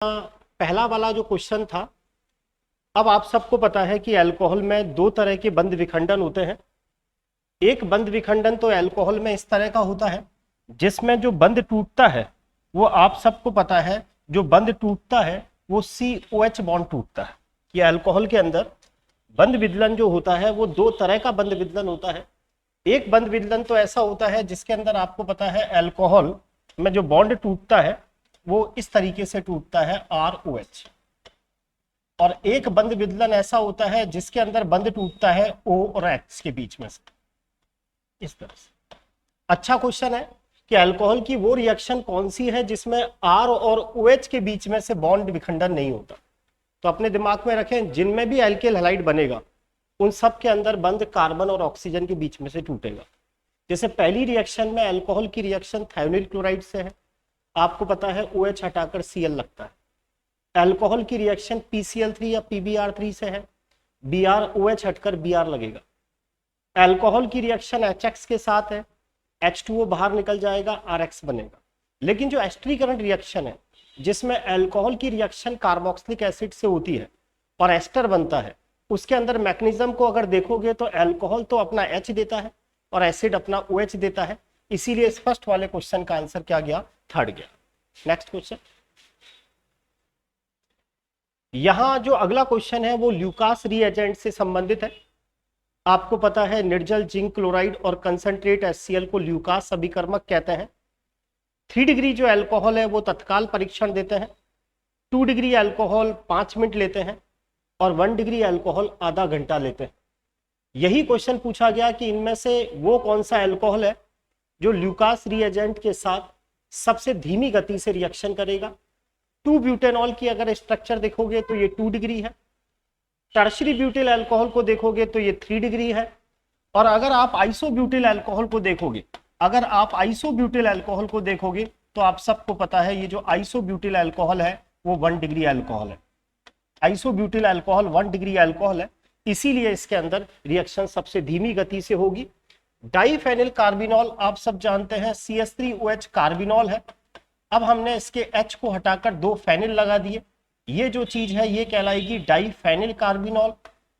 पहला वाला जो क्वेश्चन था, अब आप सबको पता है कि अल्कोहल में दो तरह के बंध विखंडन होते हैं। एक बंध विखंडन तो अल्कोहल में इस तरह का होता है जिसमें जो बंध टूटता है वो आप सबको पता है, जो बंध टूटता है वो COH बॉन्ड टूटता है। ये अल्कोहल के अंदर बंध विदलन जो होता है वो दो तरह का बंध विदलन होता है। एक बंध विदलन तो ऐसा होता है जिसके अंदर आपको पता है अल्कोहल में जो बॉन्ड टूटता है वो इस तरीके से टूटता है ROH, और एक बंध विदलन ऐसा होता है जिसके अंदर बंध टूटता है O और H के बीच में से, इस तरह से। अच्छा क्वेश्चन है कि अल्कोहल की वो रिएक्शन कौन सी है जिसमें R और OH के बीच में से बॉन्ड विखंडन नहीं होता। तो अपने दिमाग में रखें, जिनमें भी एल्किल हैलाइड बनेगा उन सब के अंदर बंध कार्बन और ऑक्सीजन के बीच में से टूटेगा। जैसे पहली रिएक्शन में अल्कोहल की रिएक्शन थायोनिल क्लोराइड से है, आपको पता है OH हटाकर Cl लगता है। अल्कोहल की रिएक्शन PCl3 या PBr3 से है, BrOH हटकर Br लगेगा। अल्कोहल की रिएक्शन HX के साथ है, H2O बाहर निकल जाएगा, RX बनेगा। लेकिन जो एस्टरीकरण रिएक्शन है जिसमें अल्कोहल की रिएक्शन कार्बोक्सिलिक एसिड से होती है और एस्टर बनता है, उसके अंदर मैकेनिज्म को अगर देखोगे तो अल्कोहल तो अपना H देता है और एसिड अपना OH देता है। इसीलिए इस फर्स्ट वाले क्वेश्चन का आंसर क्या गया? थर्ड गया। नेक्स्ट क्वेश्चन, यहां जो अगला क्वेश्चन है वो ल्यूकास रिएजेंट से संबंधित है। आपको पता है निर्जल जिंक क्लोराइड और कंसंट्रेट HCl को ल्यूकास अभिकर्मक कहते हैं। 3 डिग्री जो अल्कोहल है वो तत्काल परीक्षण देते हैं, 2 डिग्री अल्कोहल 5 मिनट लेते हैं और 1 डिग्री अल्कोहल आधा घंटा लेते हैं। यही क्वेश्चन पूछा गया कि इनमें से वो कौन सा अल्कोहल है जो ल्यूकास रिएजेंट के साथ सबसे धीमी गति से रिएक्शन करेगा। 2 ब्यूटेनॉल की अगर स्ट्रक्चर देखोगे तो ये 2 डिग्री है, टर्शरी ब्यूटिल अल्कोहल को देखोगे तो ये 3 डिग्री है, और अगर आप आइसोब्यूटिल अल्कोहल को देखोगे, तो आप सबको पता है ये जो आइसोब्यूटिल अल्कोहल है वो 1 डिग्री अल्कोहल है। आइसोब्यूटिल अल्कोहल 1 डिग्री अल्कोहल है, इसीलिए इसके अंदर रिएक्शन सबसे धीमी गति से होगी। डाइफेनिल कार्बिनॉल आप सब जानते हैं CH3OH कार्बिनॉल है। अब हमने इसके H को हटाकर 2 फेनिल लगा दिए, ये जो चीज है ये कहलाएगी डाइफेनिल कार्बिनॉल।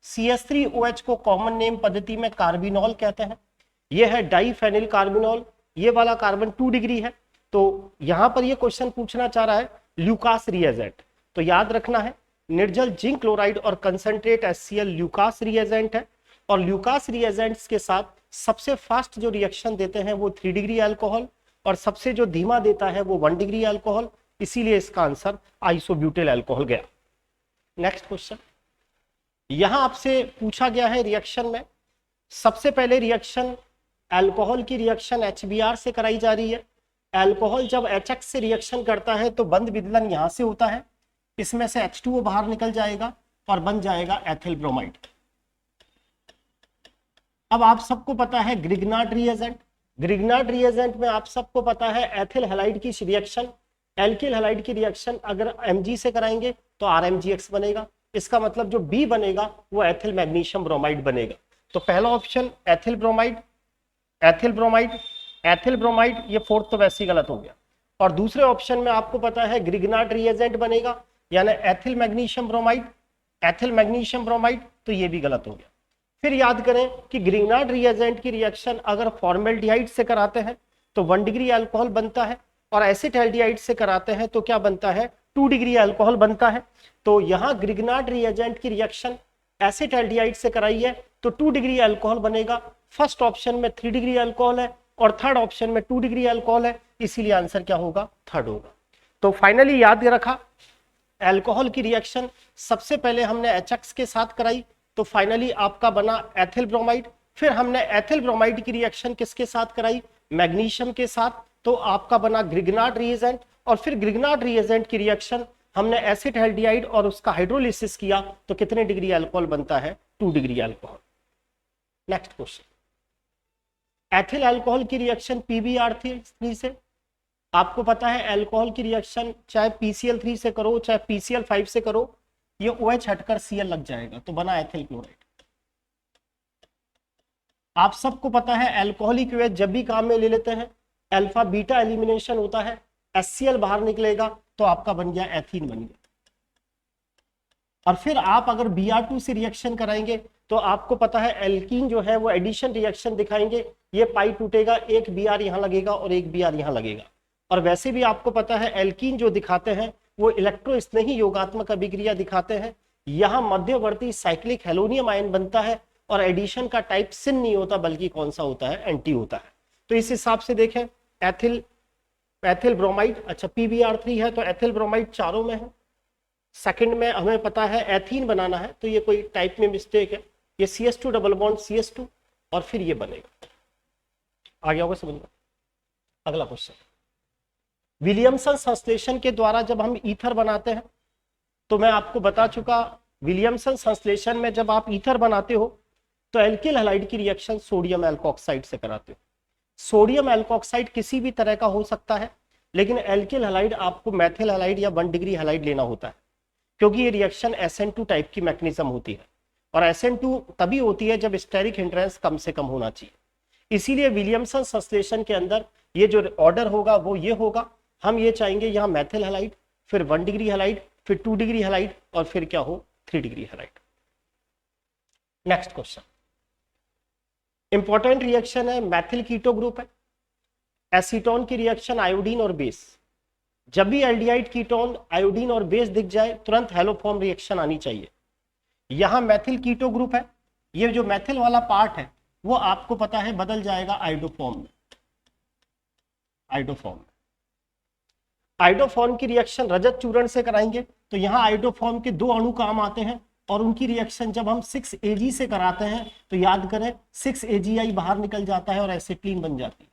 CH3OH को कॉमन नेम पद्धति में कार्बिनॉल कहते हैं। ये है डाइफेनिल कार्बिनॉल, ये वाला कार्बन 2 डिग्री है। तो यहां पर ये क्वेश्चन पूछना चाह रहा है ल्यूकास रिएजेंट, तो याद रखना है निर्जल जिंक क्लोराइड और कंसंट्रेट HCl ल्यूकास रिएजेंट है, और ल्यूकास रिएजेंट्स के साथ सबसे फास्ट जो रिएक्शन देते हैं वो 3 डिग्री अल्कोहल, और सबसे जो धीमा देता है वो 1 डिग्री अल्कोहल, इसीलिए इसका आंसर आइसोब्यूटिल अल्कोहल गया। नेक्स्ट क्वेश्चन, यहां आपसे पूछा गया है रिएक्शन में सबसे पहले रिएक्शन अल्कोहल की रिएक्शन HBr से कराई जा रही है। अल्कोहल जब HX से रिएक्शन करता है तो बंध विदलन यहां से होता है, इसमें से H2O बाहर निकल जाएगा और बन जाएगा एथिल ब्रोमाइड। अब आप सबको पता है ग्रिग्नार्ड रिएजेंट, ग्रिग्नार्ड रिएजेंट में आप सबको पता है एथिल हैलाइड की रिएक्शन एल्किल हैलाइड की रिएक्शन अगर Mg से कराएंगे तो RMgX बनेगा। इसका मतलब जो B बनेगा वो एथिल मैग्नीशियम ब्रोमाइड बनेगा। तो पहला option ethyl bromide, ethyl bromide, ethyl bromide, ये फोर्थ तो वैसे ही गलत हो गया। और दूसरे ऑप्शन में आपको पता है ग्रिग्नार्ड रिएजेंट बनेगा, यानी ethyl magnesium bromide, ethyl magnesium bromide, तो ये भी गलत हो गया। फिर याद करें कि ग्रिग्नार्ड रिएजेंट की रिएक्शन अगर फॉर्मेल्डिहाइड से कराते हैं तो 1 डिग्री अल्कोहल बनता है, और एसिटाल्डिहाइड से कराते हैं तो क्या बनता है? 2 डिग्री अल्कोहल बनता है। तो यहाँ ग्रिग्नार्ड रिएजेंट की रिएक्शन एसिटाल्डिहाइड से कराई है तो 2 डिग्री अल्कोहल बनेगा। फर्स्ट ऑप्शन में 3 डिग्री अल्कोहल है और थर्ड ऑप्शन में 2 डिग्री अल्कोहल है, इसीलिए आंसर क्या होगा? थर्ड होगा। तो फाइनली याद रखा, अल्कोहल की रिएक्शन सबसे पहले हमने HX के साथ कराई तो फाइनली आपका बना एथिल ब्रोमाइड। फिर हमने एथिल ब्रोमाइड की रिएक्शन किसके साथ कराई? मैग्नीशियम के साथ, तो आपका बना ग्रिग्नार्ड रिएजेंट। और फिर ग्रिग्नार्ड रिएजेंट की रिएक्शन हमने एसिटाल्डिहाइड और उसका हाइड्रोलिसिस किया तो कितने डिग्री अल्कोहल बनता है? 2 degree alcohol. Next question, ethyl alcohol की रिएक्शन PBr3 से, आपको पता है अल्कोहल की रिएक्शन चाहे PCl3 से करो चाहे PCl5 से करो, ये OH हटकर Cl लग जाएगा तो बना एथिल क्लोराइड। आप सबको पता है अल्कोहलिक OH जब भी काम में ले लेते हैं अल्फा बीटा एलिमिनेशन होता है, HCl बाहर निकलेगा तो आपका बन गया एथीन बन गया। और फिर आप अगर Br2 से रिएक्शन कराएंगे तो आपको पता है एल्कीन जो है वो एडिशन रिएक्शन दिखाएंगे, ये पाई टूटेगा, एक Br यहां लगेगा और एक Br यहां लगेगा। और वैसे भी आपको पता है एल्कीन जो दिखाते हैं वो इलेक्ट्रोस्नेही योगात्मक अभिक्रिया दिखाते हैं, यहां मध्यवर्ती साइक्लिक हेलोनियम आयन बनता है और एडिशन का टाइप सिन नहीं होता बल्कि कौन सा होता है, एंटी होता है। तो इस हिसाब से देखें एथिल ब्रोमाइड, अच्छा PbR3 है तो एथिल ब्रोमाइड चारों में है। सेकंड में हमें पता है एथीन बनाना है तो ये कोई टाइप में मिस्टेक है, ये CS2 डबल बॉन्ड CS2 और फिर ये बनेगा। आ गया होगा समझ में। अगला क्वेश्चन, विलियमसन संश्लेषण के द्वारा जब हम ईथर बनाते हैं तो मैं आपको बता चुका, विलियमसन संश्लेषण में जब आप ईथर बनाते हो तो एल्किल हैलाइड की रिएक्शन सोडियम एल्कोक्साइड से कराते हो। सोडियम एल्कोक्साइड किसी भी तरह का हो सकता है, लेकिन एल्किल हैलाइड आपको मैथिल हैलाइड या 1 डिग्री हैलाइड लेना होता है, क्योंकि ये रिएक्शन SN2 टाइप की मैकेनिज्म होती है और SN2 तभी होती है जब स्टेरिक हिंड्रेंस कम से कम होना चाहिए। इसीलिए विलियमसन संश्लेषण के अंदर ये जो ऑर्डर होगा वो ये होगा, हम ये चाहेंगे यहाँ मैथिल हैलाइड, फिर 1 डिग्री हैलाइड, फिर 2 डिग्री हैलाइड और फिर क्या हो 3 degree halide. Next question, important reaction है, मैथिल कीटो ग्रुप है, एसीटोन की रिएक्शन आयोडीन और बेस। जब भी एल्डिहाइड कीटोन आयोडीन और बेस दिख जाए तुरंत हेलोफॉर्म रिएक्शन आनी चाहिए। यहां मैथिल कीटो ग्रुप है, ये जो मैथिल वाला पार्ट है वो आपको पता है बदल जाएगा आइडोफॉर्म में। आइडोफॉर्म की रिएक्शन रजत चूर्ण से कराएंगे तो यहां आइडोफॉर्म के 2 अणु काम आते हैं और उनकी रिएक्शन जब हम 6Ag से कराते हैं तो याद करें 6AgI बाहर निकल जाता है और एसिटिलीन बन जाती है।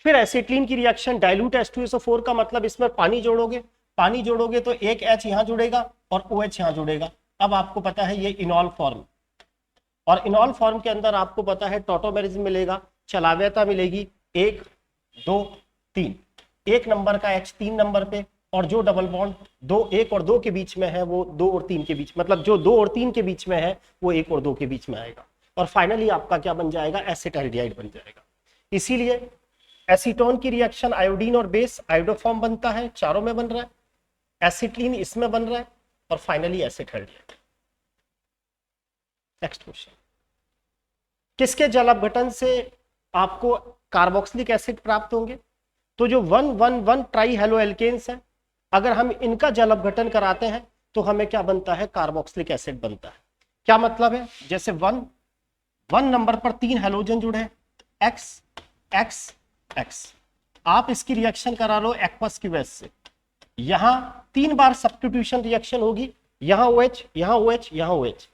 फिर एसिटिलीन की रिएक्शन डाइल्यूट H2SO4 का मतलब इसमें पानी जोड़ोगे तो एक H यहां जुड़ेगा और OH यहां जुड़ेगा। अब आपको पता है ये इनॉल फॉर्म, और इनॉल फॉर्म के अंदर आपको पता है टॉटोमेरिज्म मिलेगा, चलाव्यता मिलेगी 1 2 3, 1 नंबर का H 3 नंबर पे, और जो डबल बॉन्ड 1 और 2 के बीच में है वो 2 और 3 के बीच, मतलब जो 2 और 3 के बीच में है वो 1 और 2 के बीच में आएगा और फाइनली आपका क्या बन जाएगा, एसिटाल्डिहाइड बन जाएगा। इसीलिए एसीटोन की रिएक्शन आयोडीन और बेस आइडोफॉर्म बनता है, चारों में बन रहा है, एसिटिलीन इसमें बन रहा है और फाइनली एसिटाल्डिहाइड। नेक्स्ट क्वेश्चन, किसके जल अपघटन से आपको कार्बोक्सिलिक एसिड प्राप्त होंगे? तो जो 1,1,1 ट्राई हेलो एल्केन्स है, अगर हम इनका जल अपघटन कराते हैं तो हमें क्या बनता है, कार्बोक्सिलिक एसिड बनता है। क्या मतलब है, जैसे 1 नंबर पर 3 हेलोजन जुड़े हैं, X X X, आप इसकी रिएक्शन करा लो एक्वस की बेस से, यहां 3 बार सब्स्टिट्यूशन रिएक्शन होगी, यहां OH यहां OH यहां OH,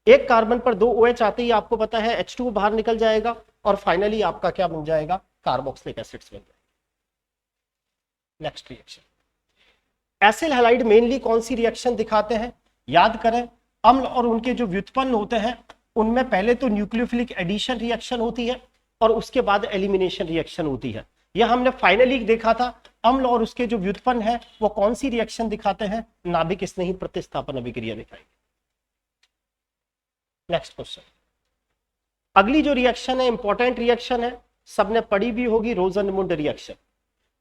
एक कार्बन पर 2 OH आते ही आपको पता है H2 बाहर निकल जाएगा और फाइनली आपका क्या बन जाएगा, कार्बोक्सिलिक एसिड्स बन जाएगा। Next reaction, acyl halide mainly कौन सी रिएक्शन दिखाते हैं? याद करें, अम्ल और उनके जो व्युत्पन्न होते हैं उनमें पहले तो न्यूक्लियोफिलिक एडिशन रिएक्शन होती है और उसके बाद एलिमिनेशन रिएक्शन होती है। यह हमने फाइनली देखा था, अम्ल और उसके जो व्युत्पन्न है वो कौन सी रिएक्शन दिखाते हैं, नाभिक स्नेही प्रतिस्थापन अभिक्रिया दिखाएंगे। नेक्स्ट क्वेश्चन, अगली जो रिएक्शन है इंपॉर्टेंट रिएक्शन है, सबने पढ़ी भी होगी, रोजनमुंड रिएक्शन।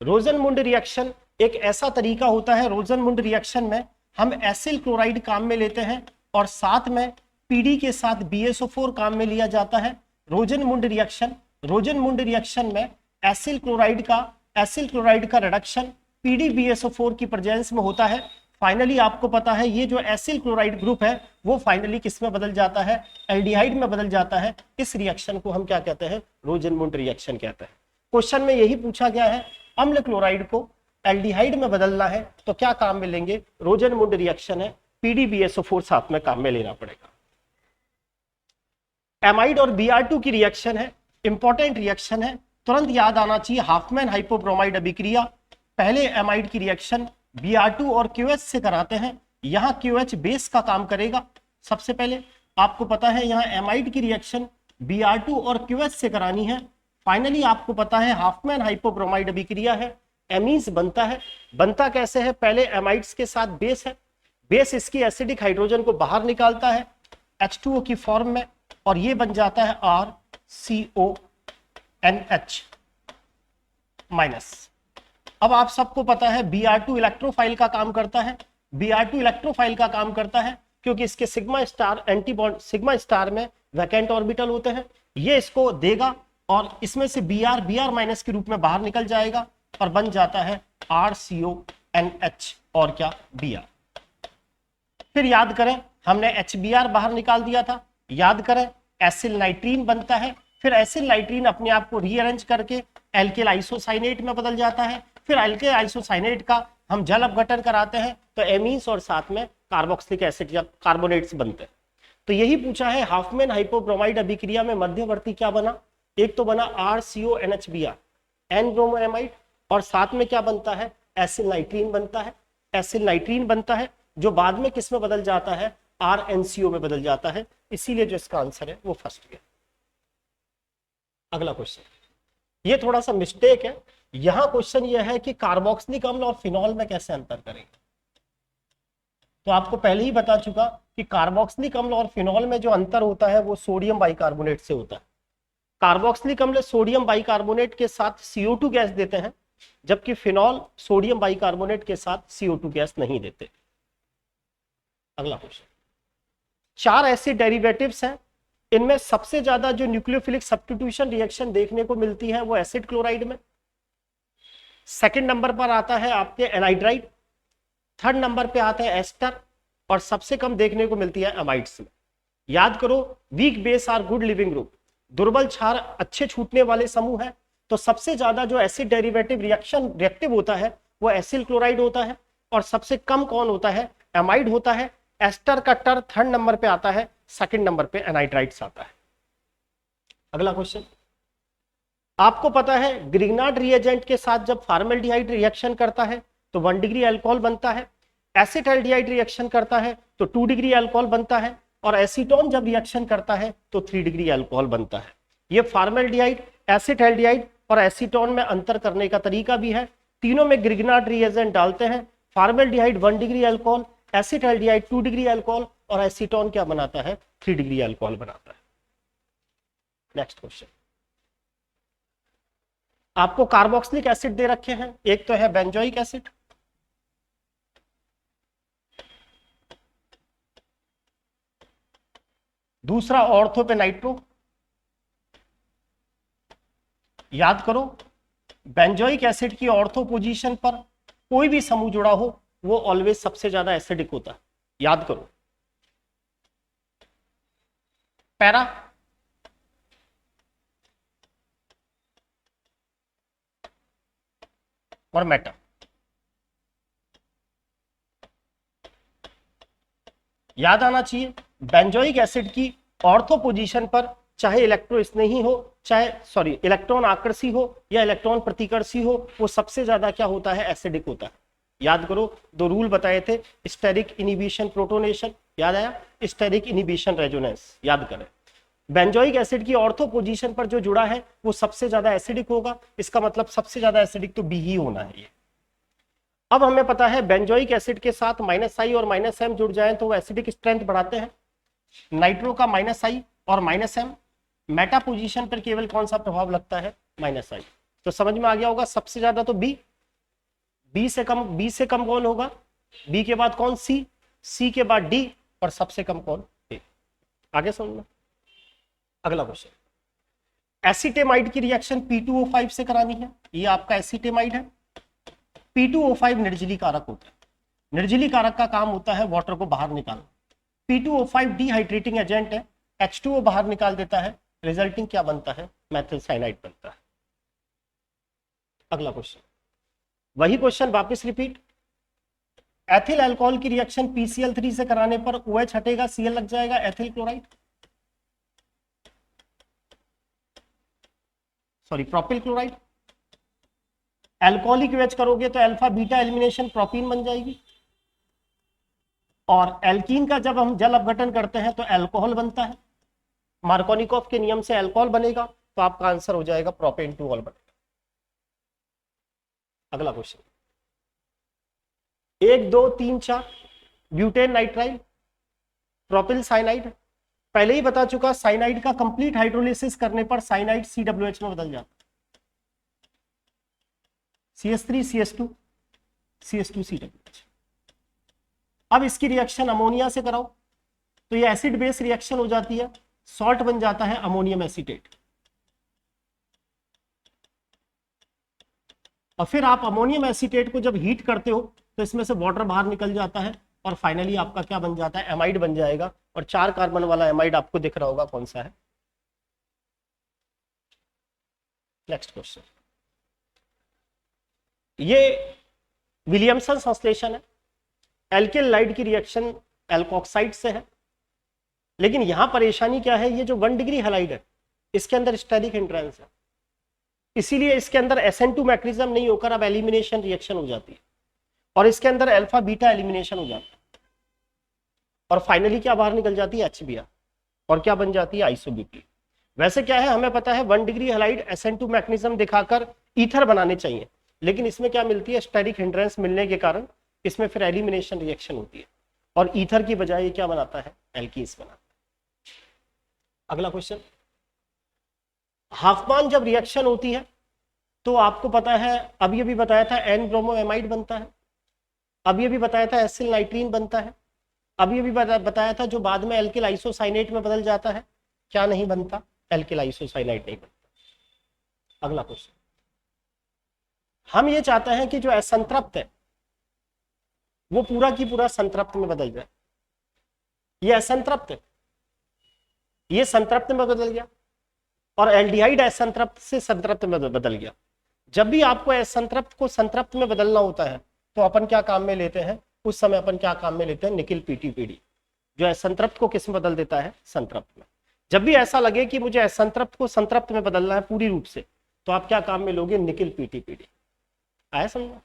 रोजनमुंड रिएक्शन एक ऐसा तरीका होता है, रोजनमुंड रिएक्शन में हम एसिल क्लोराइड काम में लेते हैं और साथ में पीडी के साथ BSO4 काम में लिया जाता है। रोजनमुंड रिएक्शन में एसिल क्लोराइड का रिडक्शन PdBSO4 की प्रेजेंस में होता है। फाइनली आपको पता है ये जो एसिल क्लोराइड ग्रुप है वो फाइनली किस में बदल जाता है, एल्डिहाइड में बदल जाता है। इस रिएक्शन को हम क्या कहते हैं, रोजनमुंड रिएक्शन कहते हैं। क्वेश्चन में यही पूछा गया है, अम्ल क्लोराइड को एल्डिहाइड में बदलना है तो क्या काम में लेंगे, रोजनमुंड रिएक्शन है, PdBSO4 साथ में काम में लेना पड़ेगा। एमाइड और Br2 की रिएक्शन है, इंपॉर्टेंट रिएक्शन है, तुरंत याद आना चाहिए, हाफमैन हाइपोब्रोमाइड अभिक्रिया। पहले एमाइड की रिएक्शन Br2 और QH से कराते हैं, यहां QH बेस का काम करेगा। सबसे पहले आपको पता है यहां एमाइड की रिएक्शन Br2 और QH से करानी है। फाइनली आपको पता है हाफमैन हाइपोब्रोमाइड अभिक्रिया है, एमीन्स बनता है। बनता कैसे है, पहले एमाइड्स के साथ बेस है, बेस इसकी एसिडिक हाइड्रोजन को बाहर निकालता है H2O की फॉर्म में और ये बन जाता है RCONH। माइनस। अब आप सबको पता है Br2 इलेक्ट्रोफाइल का काम करता है, Br2 इलेक्ट्रोफाइल का काम करता है क्योंकि इसके सिग्मा स्टार एंटीबॉन्ड, सिग्मा स्टार में वैकेंट ऑर्बिटल होते हैं, ये इसको देगा और इसमें से Br माइनस के रूप में बाहर निकल जाएगा और बन जाता है RCONH और क्या Br। फिर याद करें हमने HBr बाहर निकाल दिया था, याद करें एसिल नाइट्रीन बनता है, फिर एसिल नाइट्रीन अपने आप को रीअरेंज करके एल्किल आइसोसाइनेट में बदल जाता है, फिर एल्किल आइसोसाइनेट का हम जल अपघटन कराते हैं तो एमीन्स और साथ में कार्बोक्सिलिक एसिड या कार्बोनेट्स बनते हैं। तो यही पूछा है हाफमैन हाइपोब्रोमाइड अभिक्रिया में मध्यवर्ती क्या बना, एक तो बना RCONHBr एन ब्रोमोएमाइड और साथ में क्या बनता है एसिल नाइट्रीन बनता है, एसिल नाइट्रीन बनता है जो बाद में किस में बदल जाता है RNCO में बदल जाता है, इसीलिए जो इसका आंसर है वो फर्स्ट गया। अगला क्वेश्चन, ये थोड़ा सा मिस्टेक है, यहां क्वेश्चन ये है कि कार्बोक्सिलिक अम्ल और फिनॉल में कैसे अंतर करेंगे। तो आपको पहले ही बता चुका कि कार्बोक्सिलिक अम्ल और फिनॉल में जो अंतर होता है वो सोडियम बाइकार्बोनेट से होता है। कार्बोक्सिलिक अम्ल सोडियम बाइकार्बोनेट के साथ CO2 गैस देते हैं, जबकि फिनॉल सोडियम बाइकार्बोनेट के साथ CO2 गैस नहीं देते। अगला क्वेश्चन, 4 ऐसे डेरिवेटिव्स हैं, इनमें सबसे ज्यादा जो न्यूक्लियोफिलिक सब्स्टिट्यूशन रिएक्शन देखने को मिलती है वो एसिड क्लोराइड में, सेकंड नंबर पर आता है आपके एनाइड्राइड, थर्ड नंबर पे आता है एस्टर और सबसे कम देखने को मिलती है अमाइड्स में। याद करो weak base are good leaving group, दुर्बल क्षार अच्छे छूटने वाले समूह है, तो सबसे ज्यादा जो एसिड डेरिवेटिव रिएक्टिव होता है वो एसिल क्लोराइड होता है और सबसे कम कौन होता है एमाइड होता है। एस्टर का टर थर्ड नंबर पे आता है, सेकंड नंबर पे एनाइड्राइड्स आता है। अगला क्वेश्चन, आपको पता है ग्रिग्नार्ड रिएजेंट के साथ जब फॉर्मल्डिहाइड रिएक्शन करता है तो 1 डिग्री अल्कोहल बनता है, एसिटाल्डिहाइड रिएक्शन करता है तो 2 डिग्री अल्कोहल बनता है और एसीटोन जब रिएक्शन करता है तो 3 डिग्री अल्कोहल बनता है। ये फॉर्मल्डिहाइड, एसिटाल्डिहाइड और एसीटोन में अंतर करने का तरीका भी है, तीनों में ग्रिग्नार्ड रिएजेंट डालते हैं, formaldehyde 1 degree alcohol, acetaldehyde 2 degree alcohol और एसीटोन क्या बनाता है 3 डिग्री अल्कोहल बनाता है। नेक्स्ट क्वेश्चन, आपको कार्बोक्सिलिक एसिड दे रखे हैं, एक तो है बेंजोइक एसिड, दूसरा ऑर्थो पे नाइट्रो। याद करो बेंजोइक एसिड की ऑर्थो पोजीशन पर कोई भी समूह जुड़ा हो वो ऑलवेज सबसे ज्यादा एसिडिक होता है, याद करो। पैरा, और मेटा। याद आना चाहिए बेंजोइक एसिड की ऑर्थो पोजीशन पर चाहे इलेक्ट्रो स्नेही हो, चाहे इलेक्ट्रॉन आकर्षी हो या इलेक्ट्रॉन प्रतिकर्षी हो, वो सबसे ज्यादा क्या होता है एसिडिक होता है। याद करो 2 रूल बताए थे, स्टेरिक इनिबिशन प्रोटोनेशन, याद आया, स्टेरिक इनिबिशन रेजोनेंस, याद करें। बेंजोइक एसिड की ऑर्थो पोजीशन पर जो जुड़ा है वो सबसे ज्यादा एसिडिक होगा, इसका मतलब सबसे ज्यादा एसिडिक तो बी ही होना है ये। अब हमें पता है बेंजोइक एसिड के साथ -I और -M जुड़ जाएं तो वो एसिडिक स्ट्रेंथ बढ़ाते हैं। नाइट्रो का -I और -M, मेटा पोजीशन पर केवल कौन सा प्रभाव लगता है -I। तो समझ में आ गया होगा सबसे ज्यादा तो बी से कम कौन होगा, बी के बाद कौन सी के बाद डी और सबसे कम कौन ए। आगे समझना। अगला क्वेश्चन, एसीटेमाइड की रिएक्शन P2O5 से करानी है, ये आपका एसीटेमाइड है। P2O5 निर्जली कारक होता है, निर्जली कारक का काम होता है वाटर को बाहर निकालना। P2O5 डिहाइड्रेटिंग एजेंट है, H2O बाहर निकाल देता है, रिजल्टिंग क्या बनता है मेथिल साइनाइड बनता है। अगला क्वेश्चन, वही क्वेश्चन वापस रिपीट, एथिल अल्कोहल की रिएक्शन PCl3 से कराने पर OH हटेगा, Cl लग जाएगा, ethyl chloride, propyl chloride. Alcoholic OH करोगे तो अल्फा बीटा एलिमिनेशन प्रोपीन बन जाएगी, और एल्कीन का जब हम जल अपघटन करते हैं तो अल्कोहल बनता है, मार्कोनिकोव के नियम से अल्कोहल बनेगा, तो आपका आंसर हो जाएगा प्रोपेन टू ऑल बनेगा। अगला question, 1 2 3 4 butane nitrile, propyl cyanide. पहले ही बता चुका साइनाइड का कंप्लीट हाइड्रोलिसिस करने पर साइनाइड COH में बदल जाता है। CH3 CH2 CH2 CH2। अब इसकी रिएक्शन अमोनिया से कराओ तो ये एसिड बेस रिएक्शन हो जाती है, सॉल्ट बन जाता है अमोनियम एसीटेट। और फिर आप अमोनियम एसीटेट को जब हीट करते हो तो इसमें से वाटर बाहर निकल जाता है और फाइनली आपका क्या बन जाता है, एमाइड बन जाएगा। और 4 कार्बन वाला एमाइड आपको दिख रहा होगा कौन सा है। नेक्स्ट क्वेश्चन, ये विलियमसन संश्लेषण है। एल्किल लाइड की रिएक्शन एल्कोक्साइड से है, लेकिन यहां परेशानी क्या है, ये जो 1 डिग्री हैलाइड है इसके अंदर स्टेरिक हिंड्रेंस है, इसीलिए इसके अंदर SN2 मैग्नीशियम नहीं होकर अब एलिमिनेशन रिएक्शन हो जाती है और इसके अंदर अल्फा बीटा एलिमिनेशन हो जाता है और फाइनली क्या बाहर निकल जाती है, HBr, और क्या बन जाती है, आइसोब्यूटीन। वैसे क्या है, हमें पता है 1 डिग्री हैलाइड SN2 मैग्नीशियम दिखाकर ईथर बनाने चाहिए, लेकिन इसमें क्या मिलती है, स्टेरिक हिंड्रेंस मिलने के कारण इसमें फिर एलिमिनेशन रिएक्शन होती है और ईथर की बजाय ये क्या बनाता है, एल्कीन्स बनाता है। अगला क्वेश्चन, हाफमान जब रिएक्शन होती है तो आपको पता है, अभी अभी बताया था एन ब्रोमोएमाइड बनता है, अभी अभी बताया था एसिल नाइट्रीन बनता है, अभी अभी बताया था जो बाद में एल्किल आइसोसाइनेट में बदल जाता है, क्या नहीं बनता, एल्किल आइसोसाइनेट नहीं बनता। अगला क्वेश्चन, हम ये चाहते हैं कि जो असंतृप्त है वो पूरा की पूरा संतृप्त में बदल जाए। ये असंतृप्त है, ये संतृप्त में बदल गया और एल्डिहाइड असंतृप्त से संतृप्त में बदल गया। जब भी आपको असंतृप्त को संतृप्त में बदलना होता है तो अपन क्या काम में लेते हैं, उस समय अपन क्या काम में लेते हैं, निकिल PTPD, जो असंतृप्त को किस में बदल देता है, संतृप्त में। जब भी ऐसा लगे कि मुझे असंतृप्त को संतृप्त में बदलना है पूरी रूप से, तो आप क्या काम में लोगे, निकिल PTPD। आया समझा?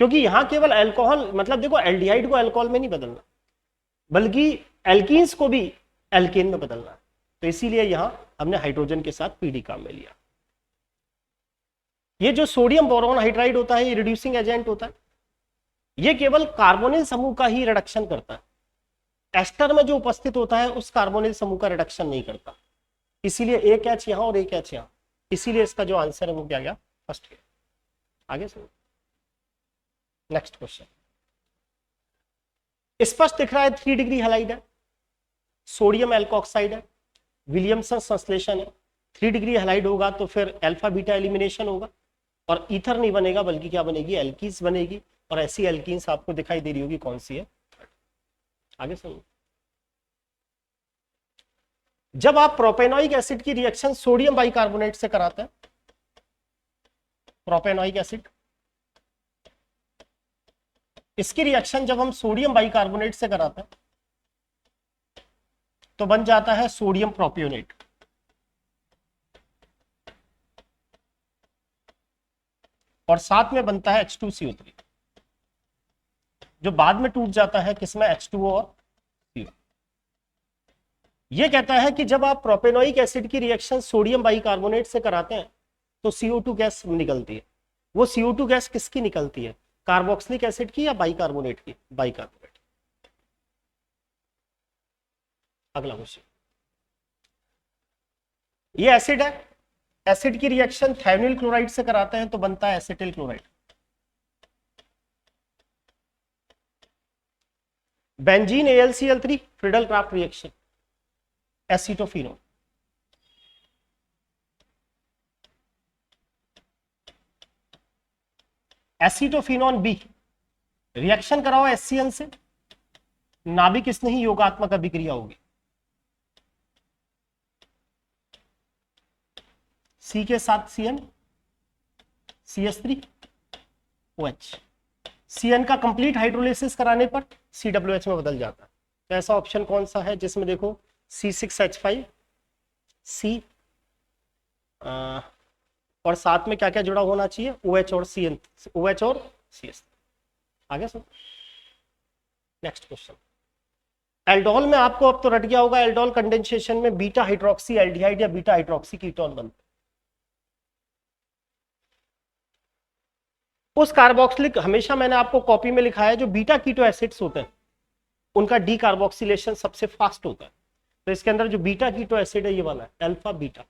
क्योंकि यहां केवल अल्कोहल, मतलब देखो एल्डिहाइड को अल्कोहल में नहीं बदलना, बल्कि एल्कीन्स को भी एल्केन में बदलना है, तो इसीलिए यहां हमने हाइड्रोजन के साथ PD काम में लिया। ये जो सोडियम बोरोन हाइड्राइड होता है, ये रिड्यूसिंग एजेंट होता है, ये केवल कार्बोनिल समूह का ही रिडक्शन करता है, एस्टर में जो उपस्थित होता है उस कार्बोनिल समूह का रिडक्शन नहीं करता, इसीलिए एक H यहां और एक H यहां, इसीलिए इसका जो आंसर है वो क्या गया, फर्स्ट गया। आगे सुनो, नेक्स्ट क्वेश्चन, स्पष्ट दिख रहा है 3 डिग्री हैलाइड है, सोडियम एल्कोक्साइड है, विलियमसन संश्लेषण है, 3 डिग्री हैलाइड होगा तो फिर अल्फा बीटा एलिमिनेशन होगा और ईथर नहीं बनेगा, बल्कि क्या बनेगी, एल्कीन्स बनेगी। और ऐसी एल्कीन्स आपको दिखाई दे रही होगी कौन सी है, आगे सुनो। जब आप प्रोपेनोइक एसिड की रिएक्शन सोडियम बाइकार्बोनेट से कराते हैं, प्रोपेनोइक एसिड, इसकी रिएक्शन जब हम सोडियम बाइकार्बोनेट से कराते हैं तो बन जाता है सोडियम प्रोपियोनेट, और साथ में बनता है H2CO3, जो बाद में टूट जाता है किसमें, H2O और CO। ये कहता है कि जब आप प्रोपेनोइक एसिड की रिएक्शन सोडियम बाइकार्बोनेट से कराते हैं तो CO2 गैस निकलती है। वो CO2 गैस किसकी निकलती है, कार्बोक्सिलिक एसिड की या बाइकार्बोनेट की, बाइकार्बोनेट। अगला क्वेश्चन, ये एसिड है, एसिड की रिएक्शन थायोनिल क्लोराइड से कराते हैं तो बनता है acetyl chloride. Benzene AlCl3 Friedel Crafts reaction, acetophenone. Acetophenone B reaction कराओ HCl से, नाभिक स्नेही योगात्मक अभिक्रिया होगी, C के साथ Cn, CH3OH, Cn का कंप्लीट हाइड्रोलिसिस कराने पर CWH में बदल जाता है। तो ऐसा ऑप्शन कौन सा है जिसमें देखो C6H5 C और साथ में क्या क्या जुड़ा होना चाहिए, OH और CN, OH और CS। आगे सुन, नेक्स्ट क्वेश्चन, एल्डोहल में आपको अब तो रट गया होगा, एल्डोहल कंडेंसेशन में बीटा हाइड्रोक्सी एल्डिहाइड या बीटा हाइड्रोक्सी कीटोन बनता है। उस कार्बोक्सिलिक, हमेशा मैंने आपको कॉपी में लिखा है, जो बीटा कीटो एसिड्स होते हैं उनका डी कार्बोक्सिलेशन सबसे फास्ट होता है। तो इसके अंदर जो बीटा कीटो एसिड है ये वाला है, अल्फा बीटा।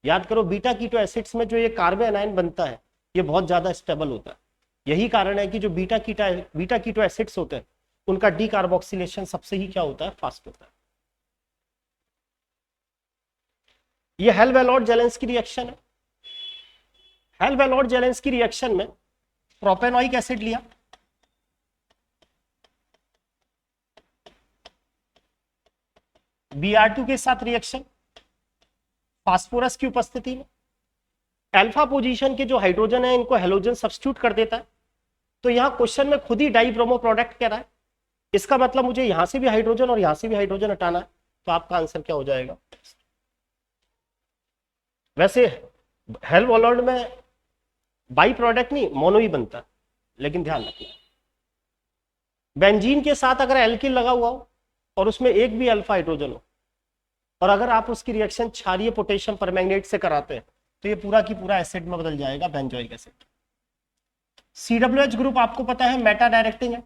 याद करो, बीटा कीटो एसिड्स में जो ये कार्बन आयन बनता है ये बहुत ज्यादा स्टेबल होता है, यही कारण है कि जो बीटा कीटो एसिड्स होते हैं उनका डीकार्बोक्सिलेशन सबसे ही क्या होता है, फास्ट होता है। ये हेल-वेलोट जेलेंस्की रिएक्शन है। हेल-वेलोट जेलेंस्की रिएक्शन में प्रोपेनोइक एसिड लिया, Br2 के साथ रिएक्शन फास्फोरस की उपस्थिति में अल्फा पोजीशन के जो हाइड्रोजन है इनको हेलोजन सब्स्टिट्यूट कर देता है। तो यहां क्वेश्चन में खुद ही डाई ब्रोमो प्रोडक्ट कह रहा है, इसका मतलब मुझे यहां से भी हाइड्रोजन और यहां से भी हाइड्रोजन हटाना है, तो आपका आंसर क्या हो जाएगा। वैसे हेल-वेलोट में बाई प्रोडक्ट नहीं मोनो ही बनता है, लेकिन ध्यान रखना बेंजीन के साथ अगर एल्किल लगा हुआ हो और उसमें एक भी अल्फा हाइड्रोजन हो और अगर आप उसकी रिएक्शन क्षारीय पोटेशियम परमैंगनेट से कराते हैं तो ये पूरा की पूरा एसिड में बदल जाएगा, बेंजोइक एसिड। COH ग्रुप आपको पता है मेटा डायरेक्टिंग है,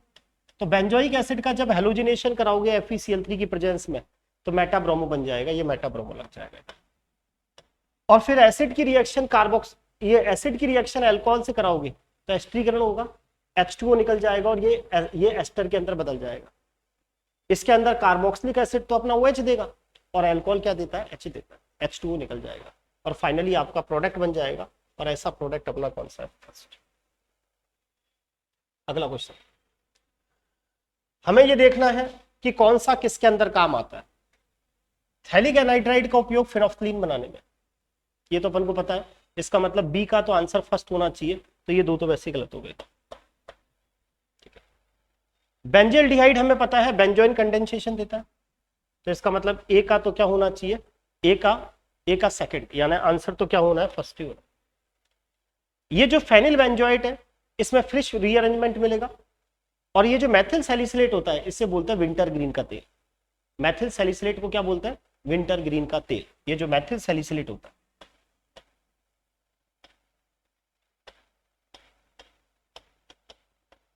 तो बेंजोइक एसिड का जब हेलोजिनेशन कराओगे FeCl3 की प्रेजेंस में तो मेटा ब्रोमो बन जाएगा, ये मेटा ब्रोमो लग जाएगा। और फिर एसिड की रिएक्शन ये एसिड की रिएक्शन अल्कोहल से कराओगे तो एस्टरीकरण होगा, H2O निकल जाएगा और ये एस्टर के अंदर बदल जाएगा। इसके अंदर कार्बोक्सिलिक एसिड तो अपना OH देगा और अल्कोहल क्या देता है, H देता है, H2O निकल जाएगा और फाइनली आपका प्रोडक्ट बन जाएगा। और ऐसा प्रोडक्ट अपना कौन सा है, फर्स्ट। अगला क्वेश्चन, हमें ये देखना है कि कौन सा किसके अंदर काम आता है। थैलिक एनाइड्राइड का उपयोग फिनोफ्थलीन बनाने में, ये तो अपन को पता है, इसका मतलब बी का तो आंसर फर्स्ट होना चाहिए, तो ये दो तो वैसे गलत हो गए। बेंजल्डिहाइड हमें पता है बेंजोइन कंडेंसेशन देता है, तो इसका मतलब ए का तो क्या होना चाहिए, ए का सेकंड, यानी आंसर तो क्या होना है, फर्स्ट ही होना। ये जो फेनिल बेंजोएट है इसमें फ्रेश रीअरेंजमेंट मिलेगा। और ये जो मैथिल सैलिसिलेट होता है इससे बोलते हैं विंटर ग्रीन का तेल। मैथिल सैलिसिलेट को क्या बोलते हैं, विंटर ग्रीन का तेल। ये जो मैथिल सैलिसिलेट होता है,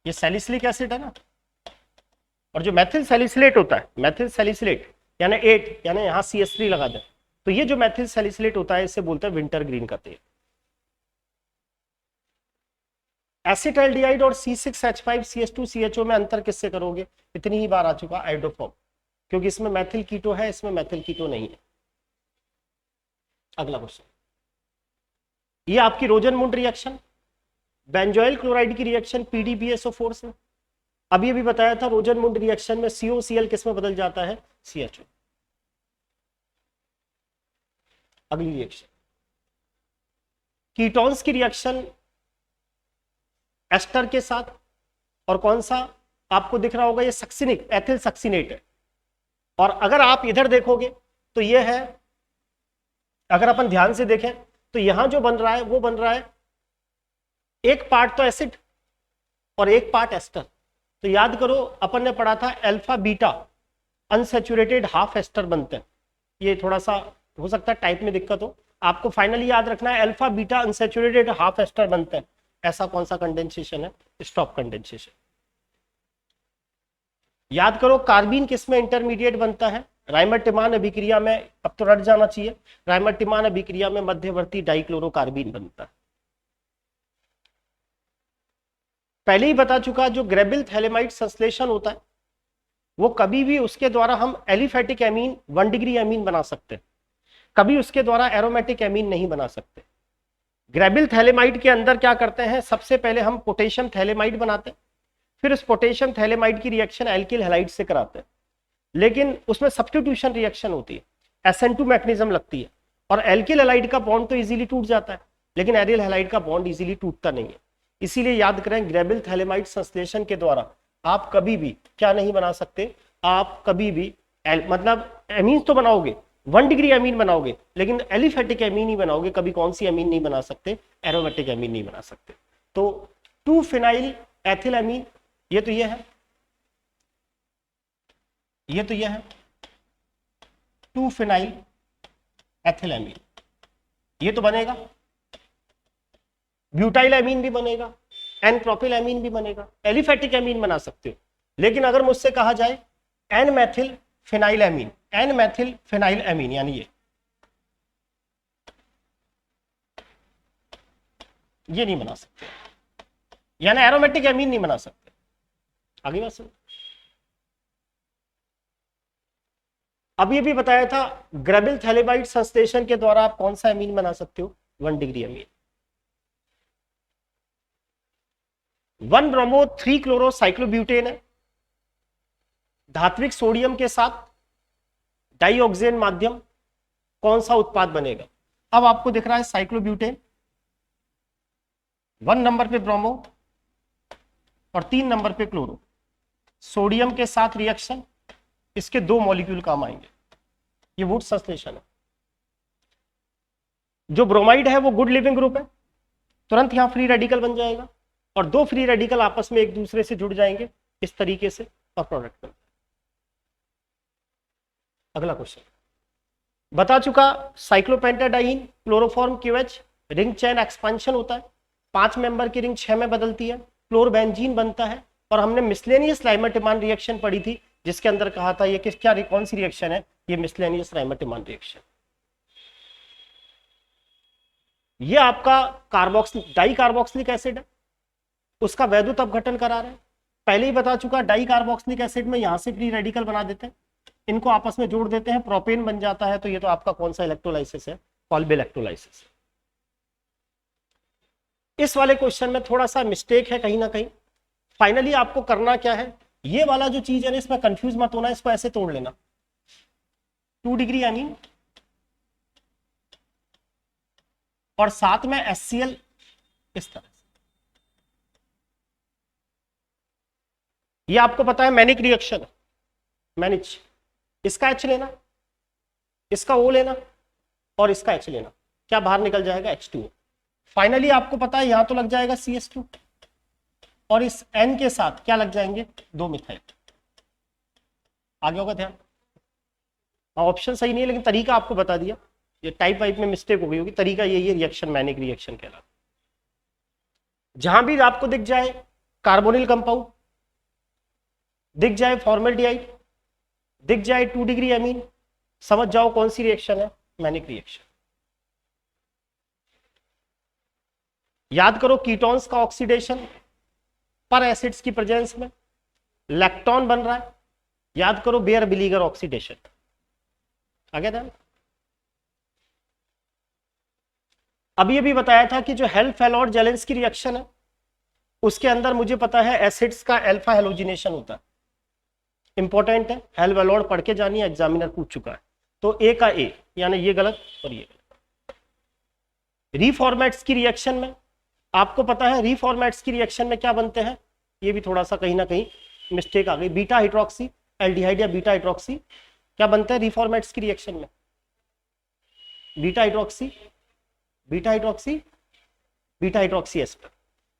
ये सैलिसिलिक एसिड है ना, और जो मैथिल सैलिसिलेट होता है, मैथिल सैलिसिलेट यानी 8, यानी यहां CH3 लगा दें, तो ये जो मैथिल सैलिसिलेट होता है इसे बोलते हैं विंटर ग्रीन का तेल। एसिटाल्डिहाइड और C6H5CH2CHO में अंतर किससे करोगे, इतनी ही बार आ चुका, आइडोफॉर्म, क्योंकि इसमें मैथिल कीटो है, इसमें मैथिल कीटो नहीं है। अगला क्वेश्चन, ये आपकी रोजनमुंड रिएक्शन, बेंजोइल क्लोराइड की रिएक्शन PDBSO4 से। अभी अभी बताया था रोजनमुंड रिएक्शन में COCl किस में बदल जाता है, CHO। अगली रिएक्शन, कीटोन्स की रिएक्शन एस्टर के साथ, और कौन सा आपको दिख रहा होगा, ये सक्सिनिक एथिल सक्सिनेट है। और अगर आप इधर देखोगे तो ये है, अगर अपन ध्यान से देखें तो यहां जो बन रहा है वो बन रहा है एक पार्ट तो एसिड और एक पार्ट एस्टर। तो याद करो अपन ने पढ़ा था alpha beta unsaturated half ester बनते हैं। ये थोड़ा सा हो सकता है टाइप में दिक्कत हो, आपको फाइनली याद रखना है alpha beta unsaturated half ester बनते हैं। ऐसा कौन सा कंडेंसेशन है, स्टॉप कंडेंसेशन। याद करो कार्बीन किस में इंटरमीडिएट बनता है, राइमर-टिमान अभिक्रिया में, अब तो रट जाना चाहिए, राइमर-टिमान अभिक्रिया में मध्यवर्ती डाइक्लोरोकार्बीन बनता है। पहले ही बता चुका, जो ग्रेबिल थैलेमाइड संश्लेषण होता है वो कभी भी उसके द्वारा हम एलिफेटिक एमीन 1 डिग्री एमीन बना सकते हैं, कभी उसके द्वारा एरोमेटिक एमीन नहीं बना सकते। ग्रेबिल थैलेमाइड के अंदर क्या करते हैं, सबसे पहले हम पोटेशियम थैलेमाइड बनाते हैं, फिर उस पोटेशियम थैलेमाइड की रिएक्शन एल्किल हैलाइड से कराते हैं, लेकिन उसमें सब्स्टिट्यूशन रिएक्शन होती है, SN2 मैकेनिज्म लगती है, और एल्किल हैलाइड का बॉन्ड तो इजीली टूट जाता है, लेकिन एरियल हैलाइड का बॉन्ड इजीली टूटता नहीं है। इसीलिए याद करें ग्रेबिल थैलेमाइड संश्लेषण के द्वारा आप कभी भी क्या नहीं बना सकते, आप कभी भी मतलब एमीन तो बनाओगे, 1 डिग्री एमीन बनाओगे, लेकिन एलिफेटिक एमीन ही बनाओगे, कभी कौन सी एमीन नहीं बना सकते, एरोमेटिक एमीन नहीं बना सकते। तो 2 फिनाइल एथिल एमीन, ये तो ये है, ये तो ये है 2 फिनाइल एथिल एमीन, ये तो बनेगा। ब्यूटाइल एमीन भी बनेगा, एन प्रोपिल एमीन भी बनेगा, एलिफेटिक एमीन बना सकते हो। लेकिन अगर मुझसे कहा जाए N methyl phenyl amine, N methyl phenyl amine, यानी ये नहीं बना सकते। यानी एरोमेटिक एमीन नहीं बना सकते। आगे बात सुनो। अब ये भी बताया था ग्रेबिल थैलेबाइड संश्लेषण के द्वारा आप कौन सा एमीन बना सकते हो, 1 degree amine. 1 bromo 3 chloro cyclobutane है, धात्विक सोडियम के साथ डाइऑक्सेन माध्यम, कौन सा उत्पाद बनेगा। अब आपको दिख रहा है साइक्लोब्यूटेन, 1 नंबर पे ब्रोमो और 3 नंबर पे क्लोरो, सोडियम के साथ रिएक्शन, इसके 2 मॉलिक्यूल काम आएंगे। ये वुड संश्लेषण है। जो ब्रोमाइड है वो गुड लिविंग ग्रुप है, तुरंत यहां फ्री रेडिकल बन जाएगा और 2 फ्री रेडिकल आपस में एक दूसरे से जुड़ जाएंगे इस तरीके से और प्रोडक्ट बन। अगला क्वेश्चन बता चुका, cyclopentadiene chloroform QH ring chain expansion होता है, 5 मेंबर की रिंग 6 में बदलती है, क्लोरबेंजीन बनता है। और हमने मिसलेनियस लाइमर-टिमान रिएक्शन पढ़ी थी जिसके अंदर कहा था ये क्या कौन सी रिएक्शन है, ये मिसलेनियस लाइमर-टिमान रिएक्शन। ये आपका डाई कार्बोक्सिलिक एसिड है, उसका वैद्युत अपघटन करा रहे हैं। पहले ही बता चुका, डाई कार्बोक्सिलिक एसिड में यहां से फ्री रेडिकल बना देते हैं, इनको आपस में जोड़ देते हैं, प्रोपेन बन जाता है। तो ये तो आपका कौन सा इलेक्ट्रोलाइसिस है, कॉल्बे इलेक्ट्रोलाइसिस। इस वाले क्वेश्चन में थोड़ा सा मिस्टेक है कहीं ना कहीं। फाइनली आपको करना क्या है, ये वाला जो चीज है ना इसमें कंफ्यूज मत होना, इसको ऐसे तोड़ लेना, 2 डिग्री एमीन और साथ में HCl इस तरह से। ये आपको पता है मैनिक रिएक्शन, मैनिच, इसका H लेना, इसका O लेना और इसका H लेना, क्या बाहर निकल जाएगा H2O। फाइनली आपको पता है यहां तो लग जाएगा CH2 और इस N के साथ क्या लग जाएंगे, 2 मिथाइल। आगे होगा ध्यान, ऑप्शन सही नहीं है लेकिन तरीका आपको बता दिया। ये टाइप वाइप में मिस्टेक हो गई होगी, तरीका यही है, रिएक्शन मैनिक रिएक्शन कहलाता। जहां भी आपको दिख जाए कार्बोनिल कंपाउंड, दिख जाए फॉर्मल्डिहाइड, दिख जाए 2 डिग्री एमीन, समझ जाओ कौन सी रिएक्शन है, मैनिक रिएक्शन। याद करो कीटोन्स का ऑक्सीडेशन पर एसिड्स की प्रेजेंस में लैक्टोन बन रहा है, याद करो बेयर बिलीगर ऑक्सीडेशन। आगे ध्यान। अभी अभी बताया था कि जो हेल्फ-हेलोड जेलेंस्की रिएक्शन है उसके अंदर मुझे पता है एसिड्स का अल्फा हेलोजिनेशन होता है, इंपॉर्टेंट है, हेल्फ-हेलोड पढ़ के जानिए, एग्जामिनर पूछ चुका है। तो ए का ए यानी ये गलत और ये गलत। रीफॉर्मेट्स की रिएक्शन में आपको पता है, रीफॉर्मेट्स की रिएक्शन में क्या बनते हैं, ये भी थोड़ा सा कहीं ना कहीं मिस्टेक आ गई, बीटा हाइड्रोक्सी एल्डिहाइड या बीटा हाइड्रोक्सी, क्या बनता है रीफॉर्मेट्स की रिएक्शन में, beta hydroxy, beta hydroxy, beta hydroxy ester.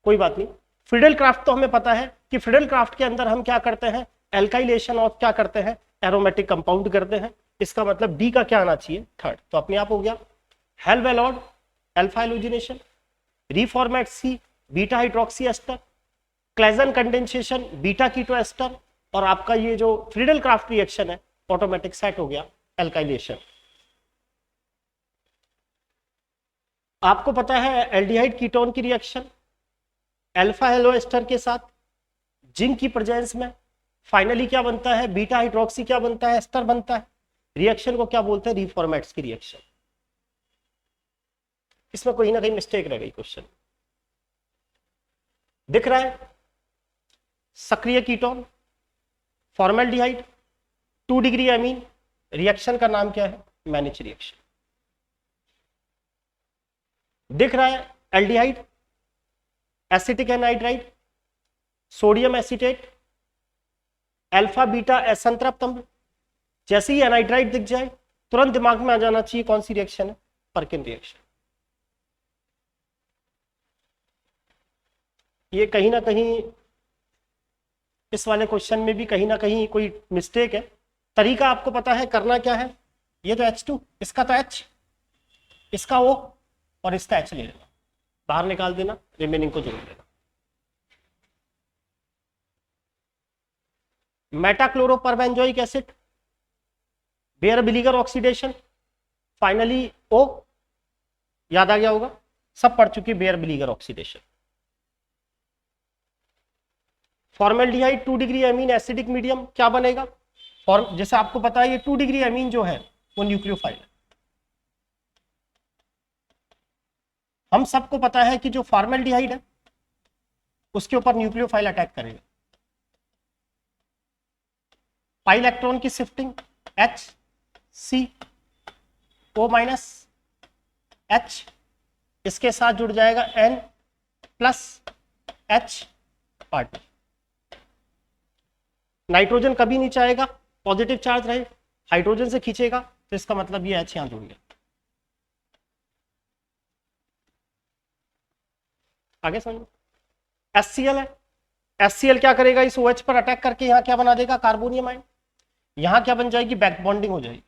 कोई बात नहीं, फ्रीडल क्राफ्ट तो हमें पता है कि फ्रीडल क्राफ्ट के अंदर हम क्या करते हैं, एल्काइलेशन और क्या करते हैं, एरोमेटिक कंपाउंड करते हैं। इसका मतलब डी का क्या आना चाहिए, 3rd, तो अपने आप हो गया हेल्फ-हेलोड alpha halogenation, Reformatsky beta hydroxy ester, Claisen condensation beta keto ester, और आपका ये जो फ्रीडल क्राफ्ट रिएक्शन है ऑटोमेटिक सेट हो गया एल्काइलेशन। आपको पता है एल्डिहाइड कीटोन की रिएक्शन अल्फा हेलो एस्टर के साथ जिंक की प्रेजेंस में फाइनली क्या बनता है, बीटा हाइड्रोक्सी क्या बनता है, एस्टर बनता है। रिएक्शन को क्या बोलते हैं, रीफॉर्मेट्स की रिएक्शन। इसमें कोई ना कहीं मिस्टेक रह गई क्वेश्चन। दिख रहा है सक्रिय ketone formaldehyde 2 degree amine, reaction का नाम क्या है, मैनिच रिएक्शन। दिख रहा है aldehyde acetic anhydride sodium acetate alpha beta असंतृप्त अम्ल। जैसे ही एनहाइड्राइड दिख जाए तुरंत दिमाग में आ जाना चाहिए कौन सी रिएक्शन है, पर्किन रिएक्शन। ये कहीं ना कहीं इस वाले क्वेश्चन में भी कहीं ना कहीं कोई मिस्टेक है। तरीका आपको पता है, करना क्या है, ये तो H2, इसका तो H, इसका O और इसका H ले लेना, बाहर निकाल देना, रिमेनिंग को जोड़ देना। Meta chloroperbenzoic acid Baeyer Villiger oxidation, finally O, याद आ गया होगा, सब पढ़ चुकी Baeyer Villiger oxidation. Formaldehyde 2 degree amine acidic medium क्या बनेगा? फॉर्म जैसे आपको पता है ये 2 डिग्री एमीन जो है वो न्यूक्लियोफाइल है। हम सबको पता है कि जो फॉर्मेल्डिहाइड है उसके ऊपर न्यूक्लियोफाइल अटैक करेगा। पाई इलेक्ट्रॉन की शिफ्टिंग HCO- H, इसके साथ जुड़ जाएगा N+H पार्टिकल। नाइट्रोजन कभी नहीं चाहेगा पॉजिटिव चार्ज रहे, हाइड्रोजन से खींचेगा, तो इसका मतलब ये H यहां जुड़ गया। आगे समझो। HCl है, HCl क्या करेगा? इस OH पर अटैक करके यहां क्या बना देगा? Carbonium ion. यहां क्या बन जाएगी? बैक बॉन्डिंग हो जाएगी,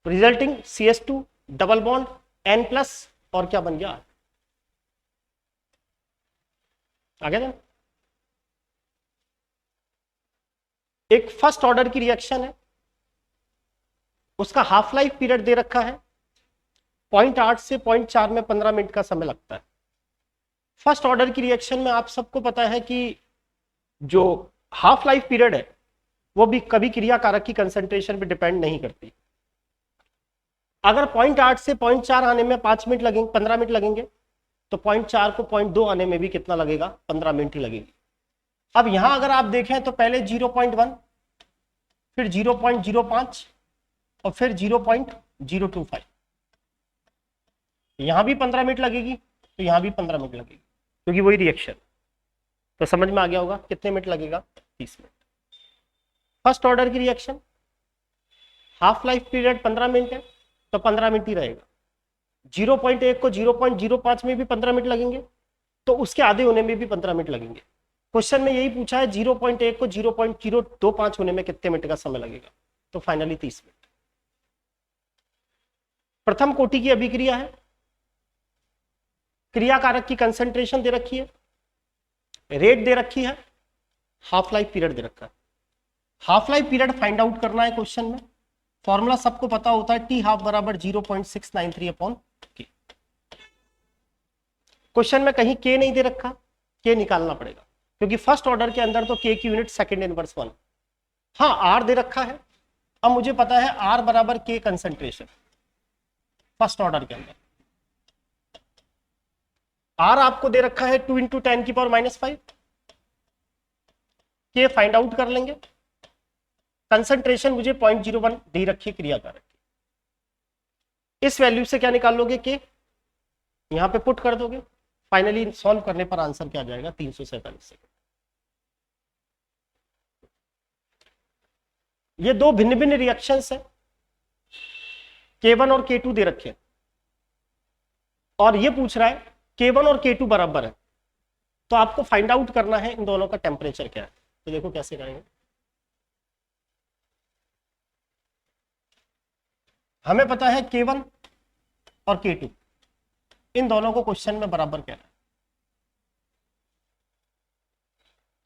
resulting CH2 double bond N+ और क्या बन गया? आगे दें। एक फर्स्ट ऑर्डर की रिएक्शन है, उसका हाफ लाइफ पीरियड दे रखा है 0.8 से 0.4 में 15 मिनट का समय लगता है। फर्स्ट ऑर्डर की रिएक्शन में आप सबको पता है कि जो हाफ लाइफ पीरियड है वो भी कभी क्रिया कारक की कंसंट्रेशन पे डिपेंड नहीं करती। अगर 0.8 से 0.4 आने में 5 मिनट लगेंगे, 15 मिनट लगेंगे, तो 0.4 को 0.2 आने में भी कितना लगेगा? 15 मिनट ही लगेगी। अब यहां अगर आप देखें तो पहले 0.1, फिर 0.05 और फिर 0.025, यहां भी 15 मिनट लगेगी, तो यहां भी 15 मिनट लगेगी, क्योंकि वही रिएक्शन। तो समझ में आ गया होगा कितने मिनट लगेगा? 30 मिनट। फर्स्ट ऑर्डर की reaction, half life period 15 minute है, तो 15 मिनट ही रहेगा। 0.1 को 0.05 में भी 15 मिनट लगेंगे, तो उसके आधे होने में भी 15 मिनट लगेंगे। क्वेश्चन में यही पूछा है 0.1 को 0.025 होने में कितने मिनट का समय लगेगा? तो फाइनली 30 मिनट। प्रथम कोटि की अभिक्रिया है, क्रिया कारक की कंसंट्रेशन दे रखी है, रेट दे रखी है, हाफ लाइफ पीरियड दे रखा है। Half life period find out करना है क्वेश्चन में। फॉर्मूला सबको पता होता है, T हाफ बराबर 0.693/K। क्वेश्चन में कहीं K नहीं दे रखा, K निकालना पड़ेगा, क्योंकि फर्स्ट ऑर्डर के अंदर तो K की यूनिट सेकंड इनवर्स 1। हाँ, R दे रखा है। अब मुझे पता है R बराबर K कंसंट्रेशन फर्स्ट ऑर्डर के अंदर। R आपको दे रखा है 2 × 10⁻⁵। K फाइंड आउट कर लेंगे। कंसंट्रेशन मुझे 0.01 दे रखी क्रिया कारक। इस वैल्यू से क्या निकाल लोगे? K यहां पे पुट कर दोगे। फाइनली सॉल्व करने पर आंसर क्या आ जाएगा? 347 सेकंड। ये दो भिन्न भिन्न रिएक्शंस है, K1 और K2 दे रखे हैं, और ये पूछ रहा है K1 और K2 बराबर है, तो आपको फाइंड आउट करना है इन दोनों का टेम्परेचर क्या है। तो देखो कैसे करेंगे। हमें पता है K1 और K2, इन दोनों को क्वेश्चन में बराबर क्या है।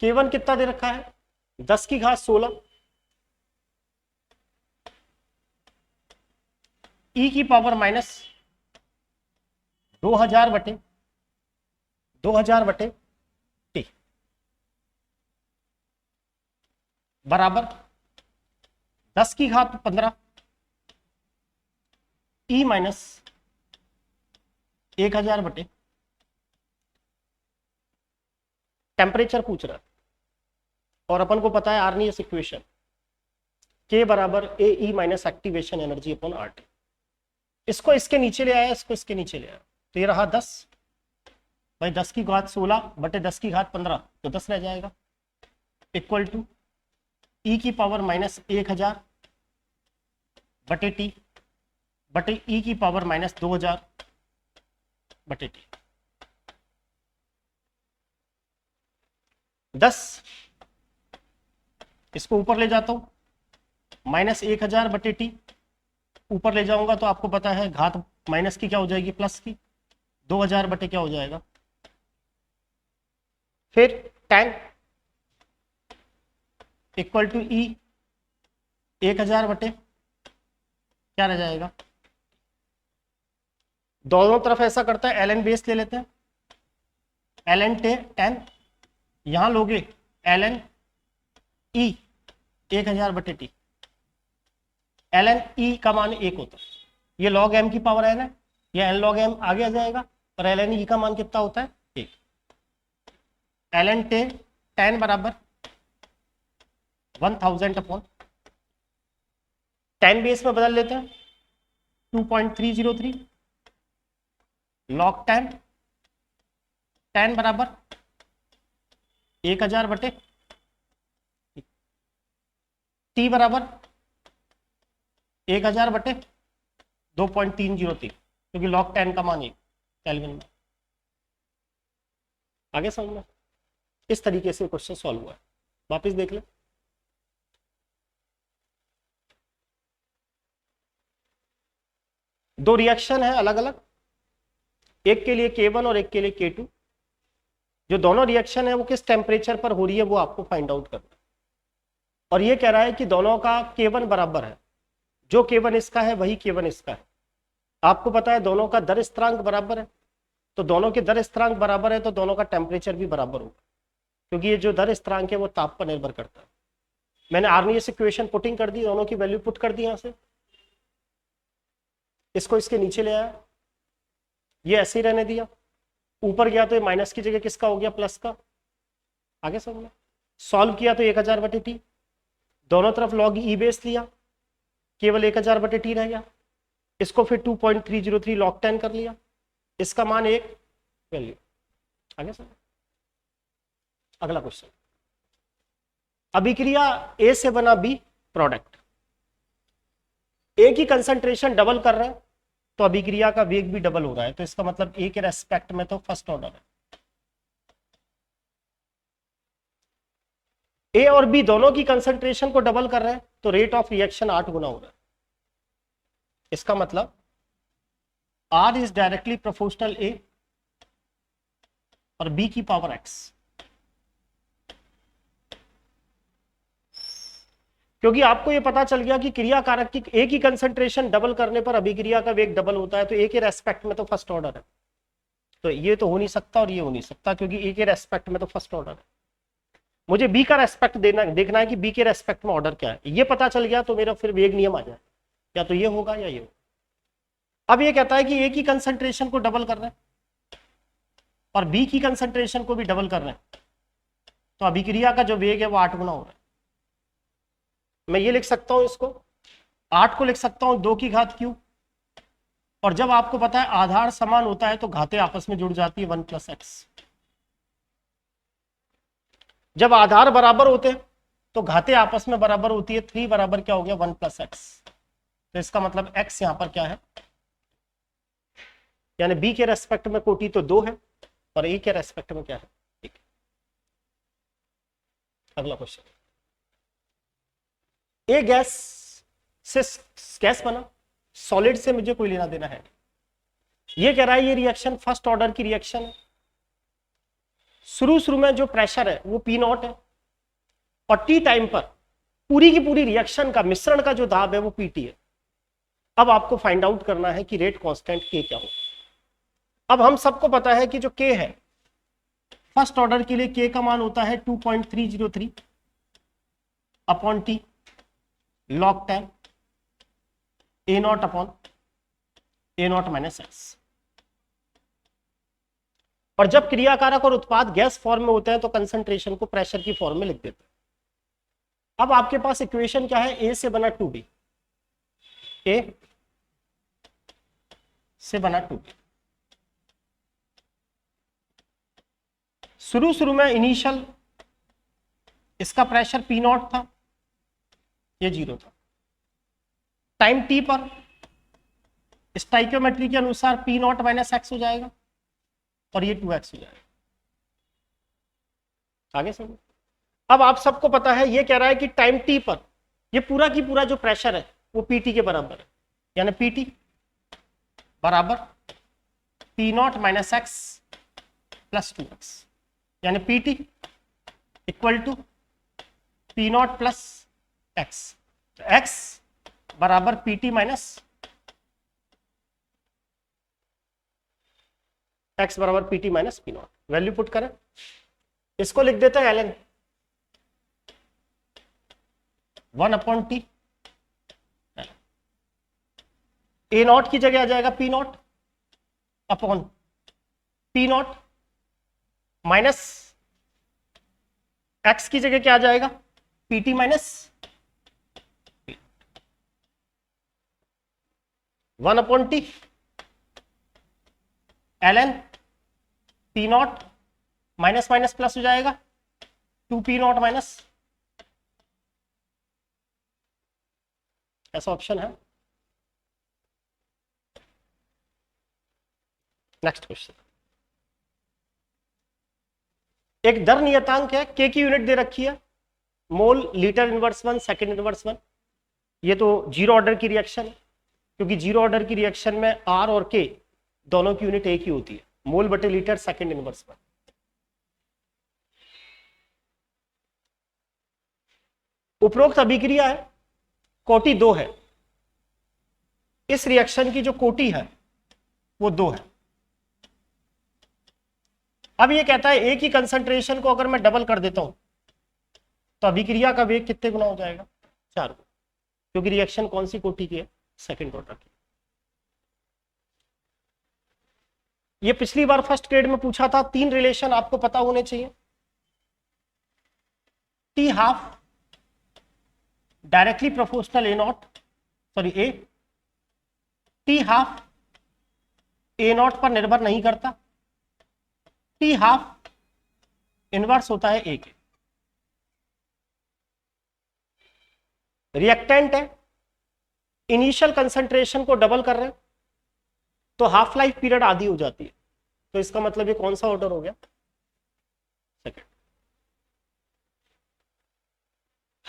K1 कितना दे रखा है? 10⁻16 e⁻2000/T बराबर 10⁻15 e−1000/। टेम्परेचर पूछ रहा है, और अपन को पता है आर्नियस इक्वेशन, K बराबर AE- activation energy upon RT। इसको इसके नीचे ले आया, इसको इसके नीचे ले आया, तो ये रहा 10 भाई 10⁻16/10⁻15, तो 10 रह जाएगा, इक्वल टू e⁻1000/T बटे e⁻2000/T। 10 इसको ऊपर ले जाता हूं, -1000/T ऊपर ले जाऊंगा तो आपको पता है घात माइनस की क्या हो जाएगी? प्लस की। 2000 क्या हो जाएगा? फिर 10 इक्वल टू E 1000 क्या रह जाएगा? दोनों तरफ ऐसा करता है, ln बेस ले लेते हैं, ln 10 यहां लोगे ln e 1000/t, ln e का मान 1 होता है, ये log m की पावर n है, ये n log m आगे आ जाएगा, और ln e का मान कितना होता है 1। ln 10 बराबर 1000/10 बेस में बदल लेते हैं 2.303 log 10 बराबर 1000/t बराबर 1000/2.303, क्योंकि log 10 का मान 1 केल्विन में। आगे समझ में? इस तरीके से क्वेश्चन सॉल्व हुआ है, वापस देख ले। दो रिएक्शन है अलग अलग, एक के लिए K1 और एक के लिए K2। जो दोनों रिएक्शन है वो किस टेम्परेचर पर हो रही है वो आपको फाइंड आउट करना है। और ये कह रहा है कि दोनों का K1 बराबर है, जो K1 इसका है वही K1 इसका है। आपको पता है दोनों का दर स्थिरांक बराबर है, तो दोनों के दर स्थिरांक बराबर है तो दोनों का टेम्परेचर भी बराबर होगा, क्योंकि ये जो दर स्थिरांक है वो ताप पर निर्भर करता है। मैंने आर्नियस इक्वेशन पुटिंग कर दी, दोनों की वैल्यू पुट कर दी, यहां से इसको इसके नीचे ले आया, ये ऐसे ही रहने दिया, ऊपर गया तो ये माइनस की जगह किसका हो गया प्लस का। आगे समझ में? सॉल्व किया तो 1000/t, दोनों तरफ log e बेस लिया, केवल 1000/t रह गया, इसको फिर 2.303 log 10 कर लिया, इसका मान 1 वैल्यू। आगे समझ? अगला क्वेश्चन, अभिक्रिया ए से बना बी प्रोडक्ट, ए की कंसंट्रेशन डबल कर रहे हैं तो अभिक्रिया का वेग भी डबल हो रहा है, तो इसका मतलब ए के रेस्पेक्ट में तो फर्स्ट ऑर्डर है। ए और बी दोनों की कंसंट्रेशन को डबल कर रहे हैं तो रेट ऑफ रिएक्शन 8 गुना हो रहा है। इसका मतलब R इज डायरेक्टली प्रोपोर्शनल ए और बी की पावर x, क्योंकि आपको ये पता चल गया कि क्रिया कारक की ए की कंसंट्रेशन डबल करने पर अभिक्रिया का वेग डबल होता है, तो ए के रेस्पेक्ट में तो फर्स्ट ऑर्डर है, तो ये तो हो नहीं सकता और ये हो नहीं सकता, क्योंकि ए के रेस्पेक्ट में तो फर्स्ट ऑर्डर है। मुझे बी का रेस्पेक्ट देखना है कि बी के रेस्पेक्ट में ऑर्डर क्या है, ये पता चल गया तो मेरा फिर वेग नियम आ जाए, या तो ये होगा या ये होगा। अब ये कहता है कि ए की कंसंट्रेशन को डबल कर रहे हैं और बी की कंसंट्रेशन को भी डबल कर रहे हैं, तो अभिक्रिया का जो वेग है वो 8 गुना हो रहा है। मैं ये लिख सकता हूं, इसको 8 को लिख सकता हूं 2 की घात क्यू, और जब आपको पता है आधार समान होता है तो घातें आपस में जुड़ जाती है 1 + x। जब आधार बराबर होते हैं तो घातें आपस में बराबर होती है, 3 बराबर क्या हो गया 1 + x, तो इसका मतलब x यहां पर क्या है, यानी b के रेस्पेक्ट में कोटि तो 2 है और a के रेस्पेक्ट में क्या है 1। अगला क्वेश्चन, ए गैस से गैस बना, सॉलिड से मुझे कोई लेना देना है। ये कह रहा है ये रिएक्शन फर्स्ट ऑर्डर की रिएक्शन है, शुरू में जो प्रेशर है वो P0 है और T टाइम पर पूरी की पूरी रिएक्शन का मिश्रण का जो दाब है वो PT है। अब आपको फाइंड आउट करना है कि रेट कांस्टेंट K क्या हो। अब हम सबको पता है कि जो K है फर्स्ट ऑर्डर के लिए K का मान होता है 2.303 upon T log 10 A0 - x। और जब क्रियाकारक और उत्पाद गैस फॉर्म में होते हैं तो कंसंट्रेशन को प्रेशर की फॉर्म में लिख देते हैं। अब आपके पास इक्वेशन क्या है, ए से बना 2b, ए से बना 2b। शुरू में इनिशियल इसका प्रेशर P0 था, ये 0 था। टाइम t पर स्टाइकियोमेट्री के अनुसार P0 - x हो जाएगा और ये 2x हो जाएगा। आगे समझो। अब आप सबको पता है ये कह रहा है कि टाइम t पर ये पूरा की पूरा जो प्रेशर है वो PT के बराबर है, यानी PT बराबर P0 - x + 2x, यानी PT equal to P0 + x, तो x बराबर PT - x बराबर PT - P0। वैल्यू पुट करें, इसको लिख देते हैं ln 1/T। ए नॉट की जगह आ जाएगा P not upon P not minus x की जगह क्या आ जाएगा PT minus 1/T ln P not minus minus plus हो जाएगा 2P नॉट माइनस, ऐसा ऑप्शन है। नेक्स्ट क्वेश्चन, एक दर नियतांक है, के की यूनिट दे रखी है, mole litre inverse 1 second inverse 1। ये तो जीरो ऑर्डर की रिएक्शन है, क्योंकि जीरो ऑर्डर की रिएक्शन में आर और के दोनों की यूनिट एक ही होती है, मोल बटे लीटर सेकंड इनवर्स 1। उपरोक्त अभिक्रिया है, कोटि 2 है, इस रिएक्शन की जो कोटि है वो 2 है। अब ये कहता है एक ही कंसंट्रेशन को अगर मैं डबल कर देता हूं तो अभिक्रिया का वेग कितने गुना हो जाएगा, 4 गुना, क्योंकि रिएक्शन कौन सी कोटि की है, सेकंड ऑर्डर की। ये पिछली बार फर्स्ट ग्रेड में पूछा था, 3 रिलेशन आपको पता होने चाहिए। T half directly proportional A not, sorry A, T half A not पर निर्भर नहीं करता, टी हाफ इनवर्स होता है ए के। रिएक्टेंट है, इनिशियल कंसंट्रेशन को डबल कर रहे हैं तो हाफ लाइफ पीरियड आधी हो जाती है, तो इसका मतलब ये कौन सा ऑर्डर हो गया, सेकंड।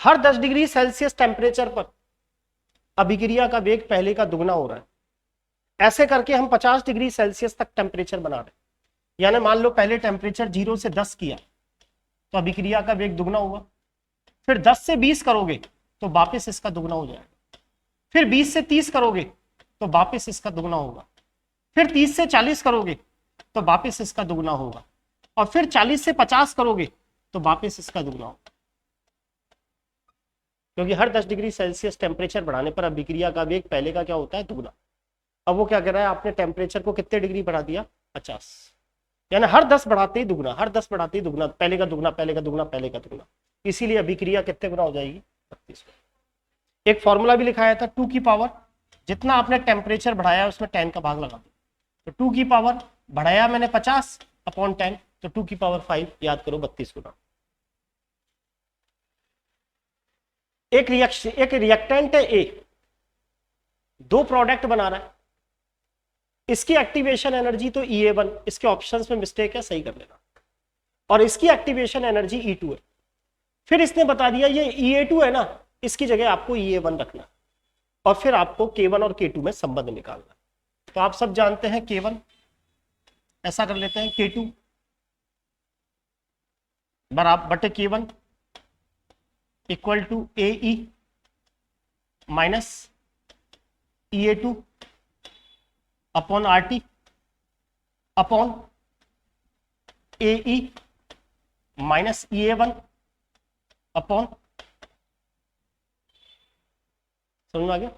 हर 10 डिग्री सेल्सियस टेम्परेचर पर अभिक्रिया का वेग पहले का दुगना हो रहा है। ऐसे करके हम 50 डिग्री सेल्सियस तक टेम्परेचर बना रहे हैं, यानी मान लो पहले टेम्परेचर 0 से 10 किया तो अभिक्रिया का वेग दुगना हुआ, फिर 10 से 20 करोगे तो वापस इसका दुगना हो जाएगा, फिर 20 से 30 करोगे तो वापस इसका दुगना होगा, फिर 30 से 40 करोगे तो वापस इसका दुगना होगा, और फिर 40 से 50 करोगे तो वापस इसका दुगना होगा, क्योंकि हर 10 डिग्री सेल्सियस टेम्परेचर बढ़ाने पर अभिक्रिया का वेग पहले का क्या होता है, दुगना। अब वो क्या कर रहा है, आपने टेम्परेचर को कितने डिग्री बढ़ा दिया, 50, यानी हर 10 बढ़ाते ही दुगना, हर 10 बढ़ाते ही दुगना, पहले का दुगना, पहले का दुगना, पहले का दुगना, इसीलिए अभिक्रिया कितने गुना हो जाएगी, 32। एक फॉर्मूला भी लिखाया था, 2 की पावर, जितना आपने टेम्परेचर बढ़ाया उसमें 10 का भाग लगा दो, तो 2 की पावर बढ़ाया मैंने 50 अपॉन 10, तो 2 की पावर 5, याद करो 32 गुना। एक रिएक्टेंट है ए, 2 प्रोडक्ट बना रहा है, इसकी एक्टिवेशन एनर्जी तो E1, इसके ऑप्शंस में मिस्टेक है, सही कर लेना, और इसकी एक्टिवेशन एनर्जी E2 है। फिर इसने बता दिया ये E2 है ना, इसकी जगह आपको E1 रखना, और फिर आपको K1 और K2 में संबंध निकालना। तो आप सब जानते हैं K1, ऐसा कर लेते हैं K2 बराबर बटे K1 equal to AE minus EA2 upon RT upon AE minus EA1 upon, समझ में आ गया,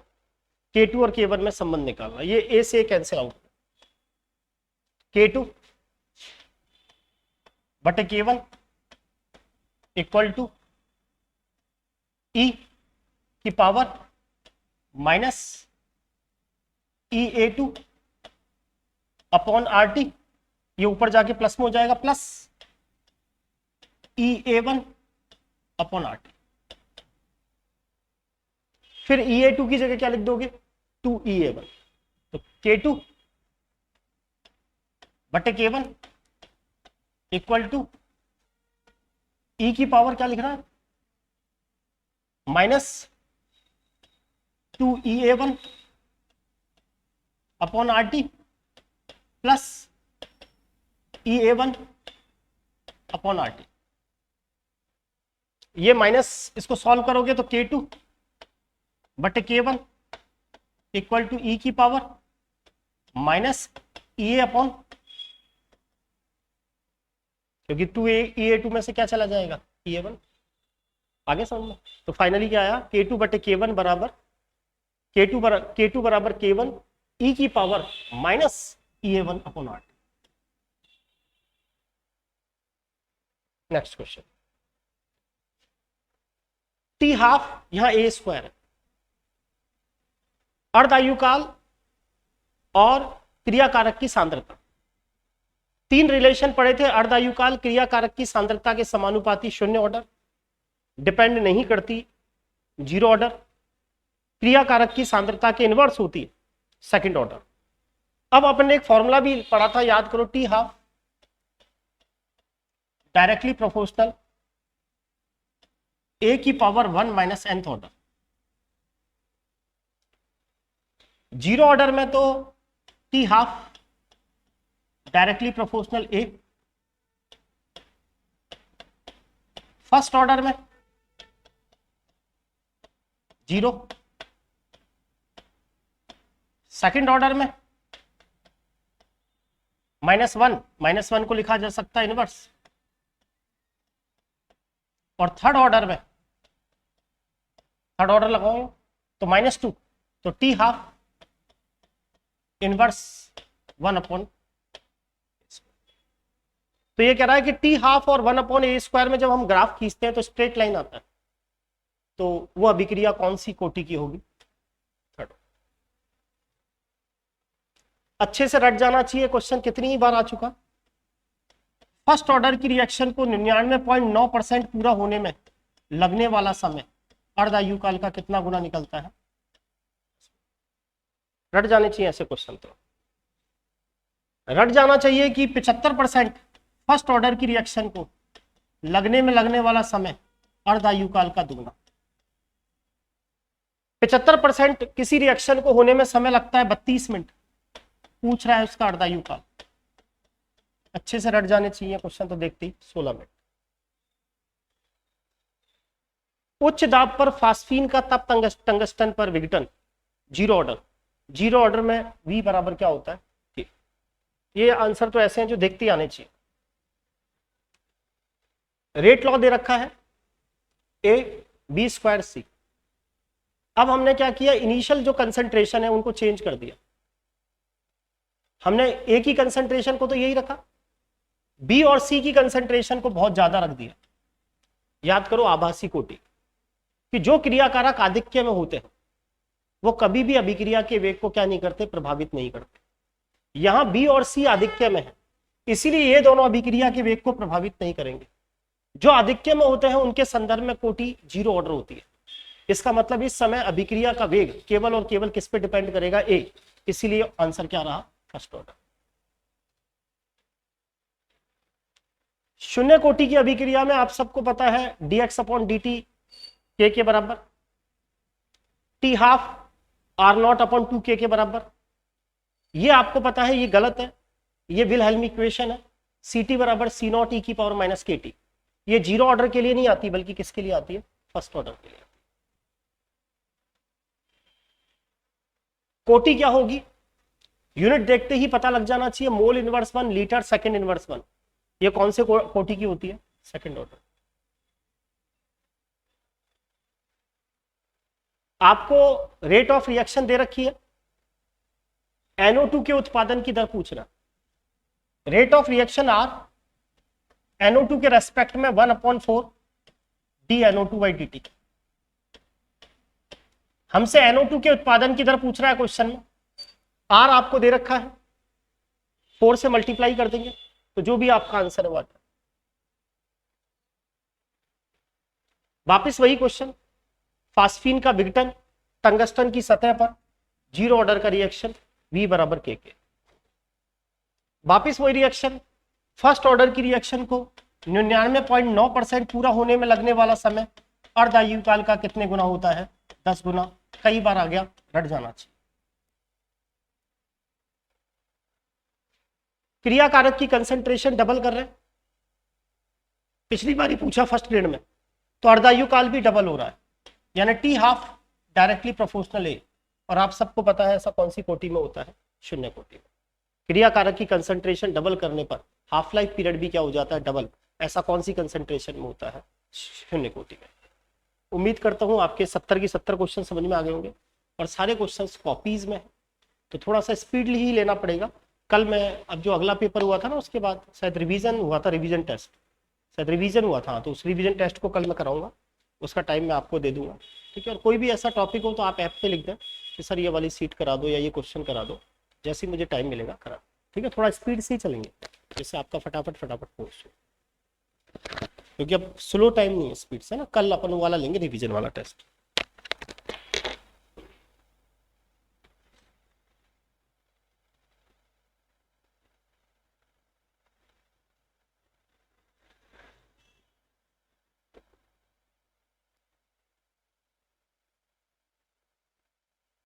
K2 और K1 में संबंध निकालना, ये A से कैंसिल आउट, K2 बटे K1 इक्वल टू E की power minus EA2 upon RT, ये ऊपर जाके प्लस में हो जाएगा, प्लस EA1 अपॉन RT। फिर EA2 की जगह क्या लिख दोगे, 2EA1, तो K2 बटे K1 इक्वल टू E की पावर क्या लिख रहा है, minus 2EA1 upon RT plus EA1 upon RT। ये माइनस इसको सॉल्व करोगे तो K2 बटे K1 इक्वल टू E की पावर माइनस EA अपॉन, क्योंकि 2A2 में से क्या चला जाएगा, EA1। आगे समझ में। तो फाइनली क्या आया, K2 बटे K1 बराबर K2 बराबर K1 e की power minus EA1 upon R. Next question, T half यहां ए स्क्वायर है, अर्धायुकाल और क्रियाकारक की सांद्रता। तीन रिलेशन पढ़े थे, अर्धायुकाल क्रियाकारक की सांद्रता के समानुपाती शून्य ऑर्डर, डिपेंड नहीं करती जीरो ऑर्डर, क्रियाकारक की सांद्रता के इनवर्स होती है सेकंड ऑर्डर। अब अपन ने एक फॉर्मूला भी पढ़ा था, याद करो, T half directly proportional A की power 1 minus nth order. Zero order में तो T half directly proportional A, first order में जीरो, सेकंड ऑर्डर में -1 को लिखा जा सकता है इनवर्स, और थर्ड ऑर्डर में, थर्ड ऑर्डर लगाओ तो -2, तो टी हाफ इनवर्स 1 अपॉन। तो ये कह रहा है कि टी हाफ और 1 अपॉन ए स्क्वायर में जब हम ग्राफ खींचते हैं तो स्ट्रेट लाइन आता है, तो वो अभिक्रिया कौन सी कोटि की होगी, थर्ड। अच्छे से रट जाना चाहिए, क्वेश्चन कितनी ही बार आ चुका। फर्स्ट ऑर्डर की रिएक्शन को 99.9% पूरा होने में लगने वाला समय अर्धायुकाल का कितना गुना निकलता है। रट जाने चाहिए ऐसे क्वेश्चन, तो रट जाना चाहिए कि 75% फर्स्ट ऑर्डर की रिएक्शन को लगने में लगने वाला समय अर्धायुकाल का दुगना। 75% किसी रिएक्शन को होने में समय लगता है 32 मिनट, पूछ रहा है उसका अर्धायुकाल। अच्छे से रट जाने चाहिए क्वेश्चन, तो देखते ही 16 मिनट। उच्च दाब पर फास्फीन का तप टंगस्टन पर विघटन जीरो ऑर्डर, जीरो ऑर्डर में V बराबर क्या होता है, ठीक। ये आंसर तो ऐसे हैं जो देखते ही आने चाहिए। रेट लॉ दे रखा है A/B²C। अब हमने क्या किया, इनिशियल जो कंसंट्रेशन है उनको चेंज कर दिया। हमने A की कंसंट्रेशन को तो यही रखा, B और C की कंसंट्रेशन को बहुत ज्यादा रख दिया। याद करो आभासी कोटि कि जो क्रियाकारक आधिक्य में होते हैं वो कभी भी अभिक्रिया के वेग को क्या नहीं करते, प्रभावित नहीं करते। यहां B और C आधिक्य में है, इसीलिए ये दोनों अभिक्रिया के वेग को प्रभावित नहीं करेंगे। जो आधिक्य में होते हैं उनके संदर्भ में कोटि जीरो ऑर्डर होती है। इसका मतलब इस समय अभिक्रिया का वेग केवल और केवल किस पे डिपेंड करेगा, A। इसीलिए आंसर क्या रहा, फर्स्ट ऑर्डर। शून्य कोटि की अभिक्रिया में आप सबको पता है dx/dt k के बराबर, टी हाफ R0/2k के बराबर। ये आपको पता है, ये गलत है, ये विलहेल्म इक्वेशन है। Ct बराबर C0 e की पावर माइनस KT। ये जीरो ऑर्डर के लिए नहीं आती, बल्कि किसके लिए आती है, फर्स्ट ऑर्डर के लिए। कोटि क्या होगी, यूनिट देखते ही पता लग जाना चाहिए, mole inverse 1, litre second inverse 1। ये कौन से कोटि की होती है, सेकंड ऑर्डर। आपको रेट ऑफ रिएक्शन दे रखी है, NO2 के उत्पादन की दर पूछना। Rate of reaction R, NO2 के रेस्पेक्ट में 1/4 dNO2/dt। हमसे NO2 के उत्पादन की दर पूछ रहा है क्वेश्चन में। R आपको दे रखा है, 4 से मल्टीप्लाई कर देंगे तो जो भी आपका आंसर है वो आता है। वापिस वही क्वेश्चन, फास्फीन का विघटन टंगस्टन की सतह पर, जीरो ऑर्डर का रिएक्शन, V बराबर K के। वापिस वही रिएक्शन, फर्स्ट ऑर्डर की रिएक्शन को 99.9% पूरा होने में लगने वाला समय अर्धायुकाल का कितने गुना होता है, 10 गुना। कई बार आ गया, रट जाना चाहिए। क्रियाकारक की कंसंट्रेशन डबल कर रहे हैं, पिछली बार ही पूछा फर्स्ट ग्रेड में, तो अर्धायुकाल भी डबल हो रहा है, यानी टी हाफ डायरेक्टली प्रोपोर्शनल ए। और आप सबको पता है ऐसा कौन सी कोटि में होता है, शून्य कोटि में। क्रियाकारक की कंसंट्रेशन डबल करने पर हाफ लाइफ पीरियड भी क्या हो जाता है, डबल। ऐसा कौन सी कंसेंट्रेशन में होता है, शून्य कोटि में। उम्मीद करता हूँ आपके 70 की 70 क्वेश्चन समझ में आ गए होंगे और सारे क्वेश्चन कॉपीज में है, तो थोड़ा सा स्पीडली ही लेना पड़ेगा। कल मैं, अब जो अगला पेपर हुआ था ना उसके बाद शायद रिवीजन हुआ था, रिवीजन टेस्ट शायद रिवीजन हुआ था, तो उस रिवीजन टेस्ट को कल मैं कराऊंगा, उसका टाइम मैं आपको दे दूंगा, ठीक है। और कोई भी ऐसा टॉपिक हो तो आप ऐप पे लिख दें कि सर ये वाली सीट करा दो या ये क्वेश्चन करा दो, जैसे ही मुझे टाइम मिलेगा करा, ठीक है। थोड़ा स्पीड से ही चलेंगे जिससे आपका फटाफट फटाफट कोर्स हो, क्योंकि अब स्लो टाइम नहीं है, स्पीड से ना। कल अपन वाला लेंगे रिवीजन वाला टेस्ट।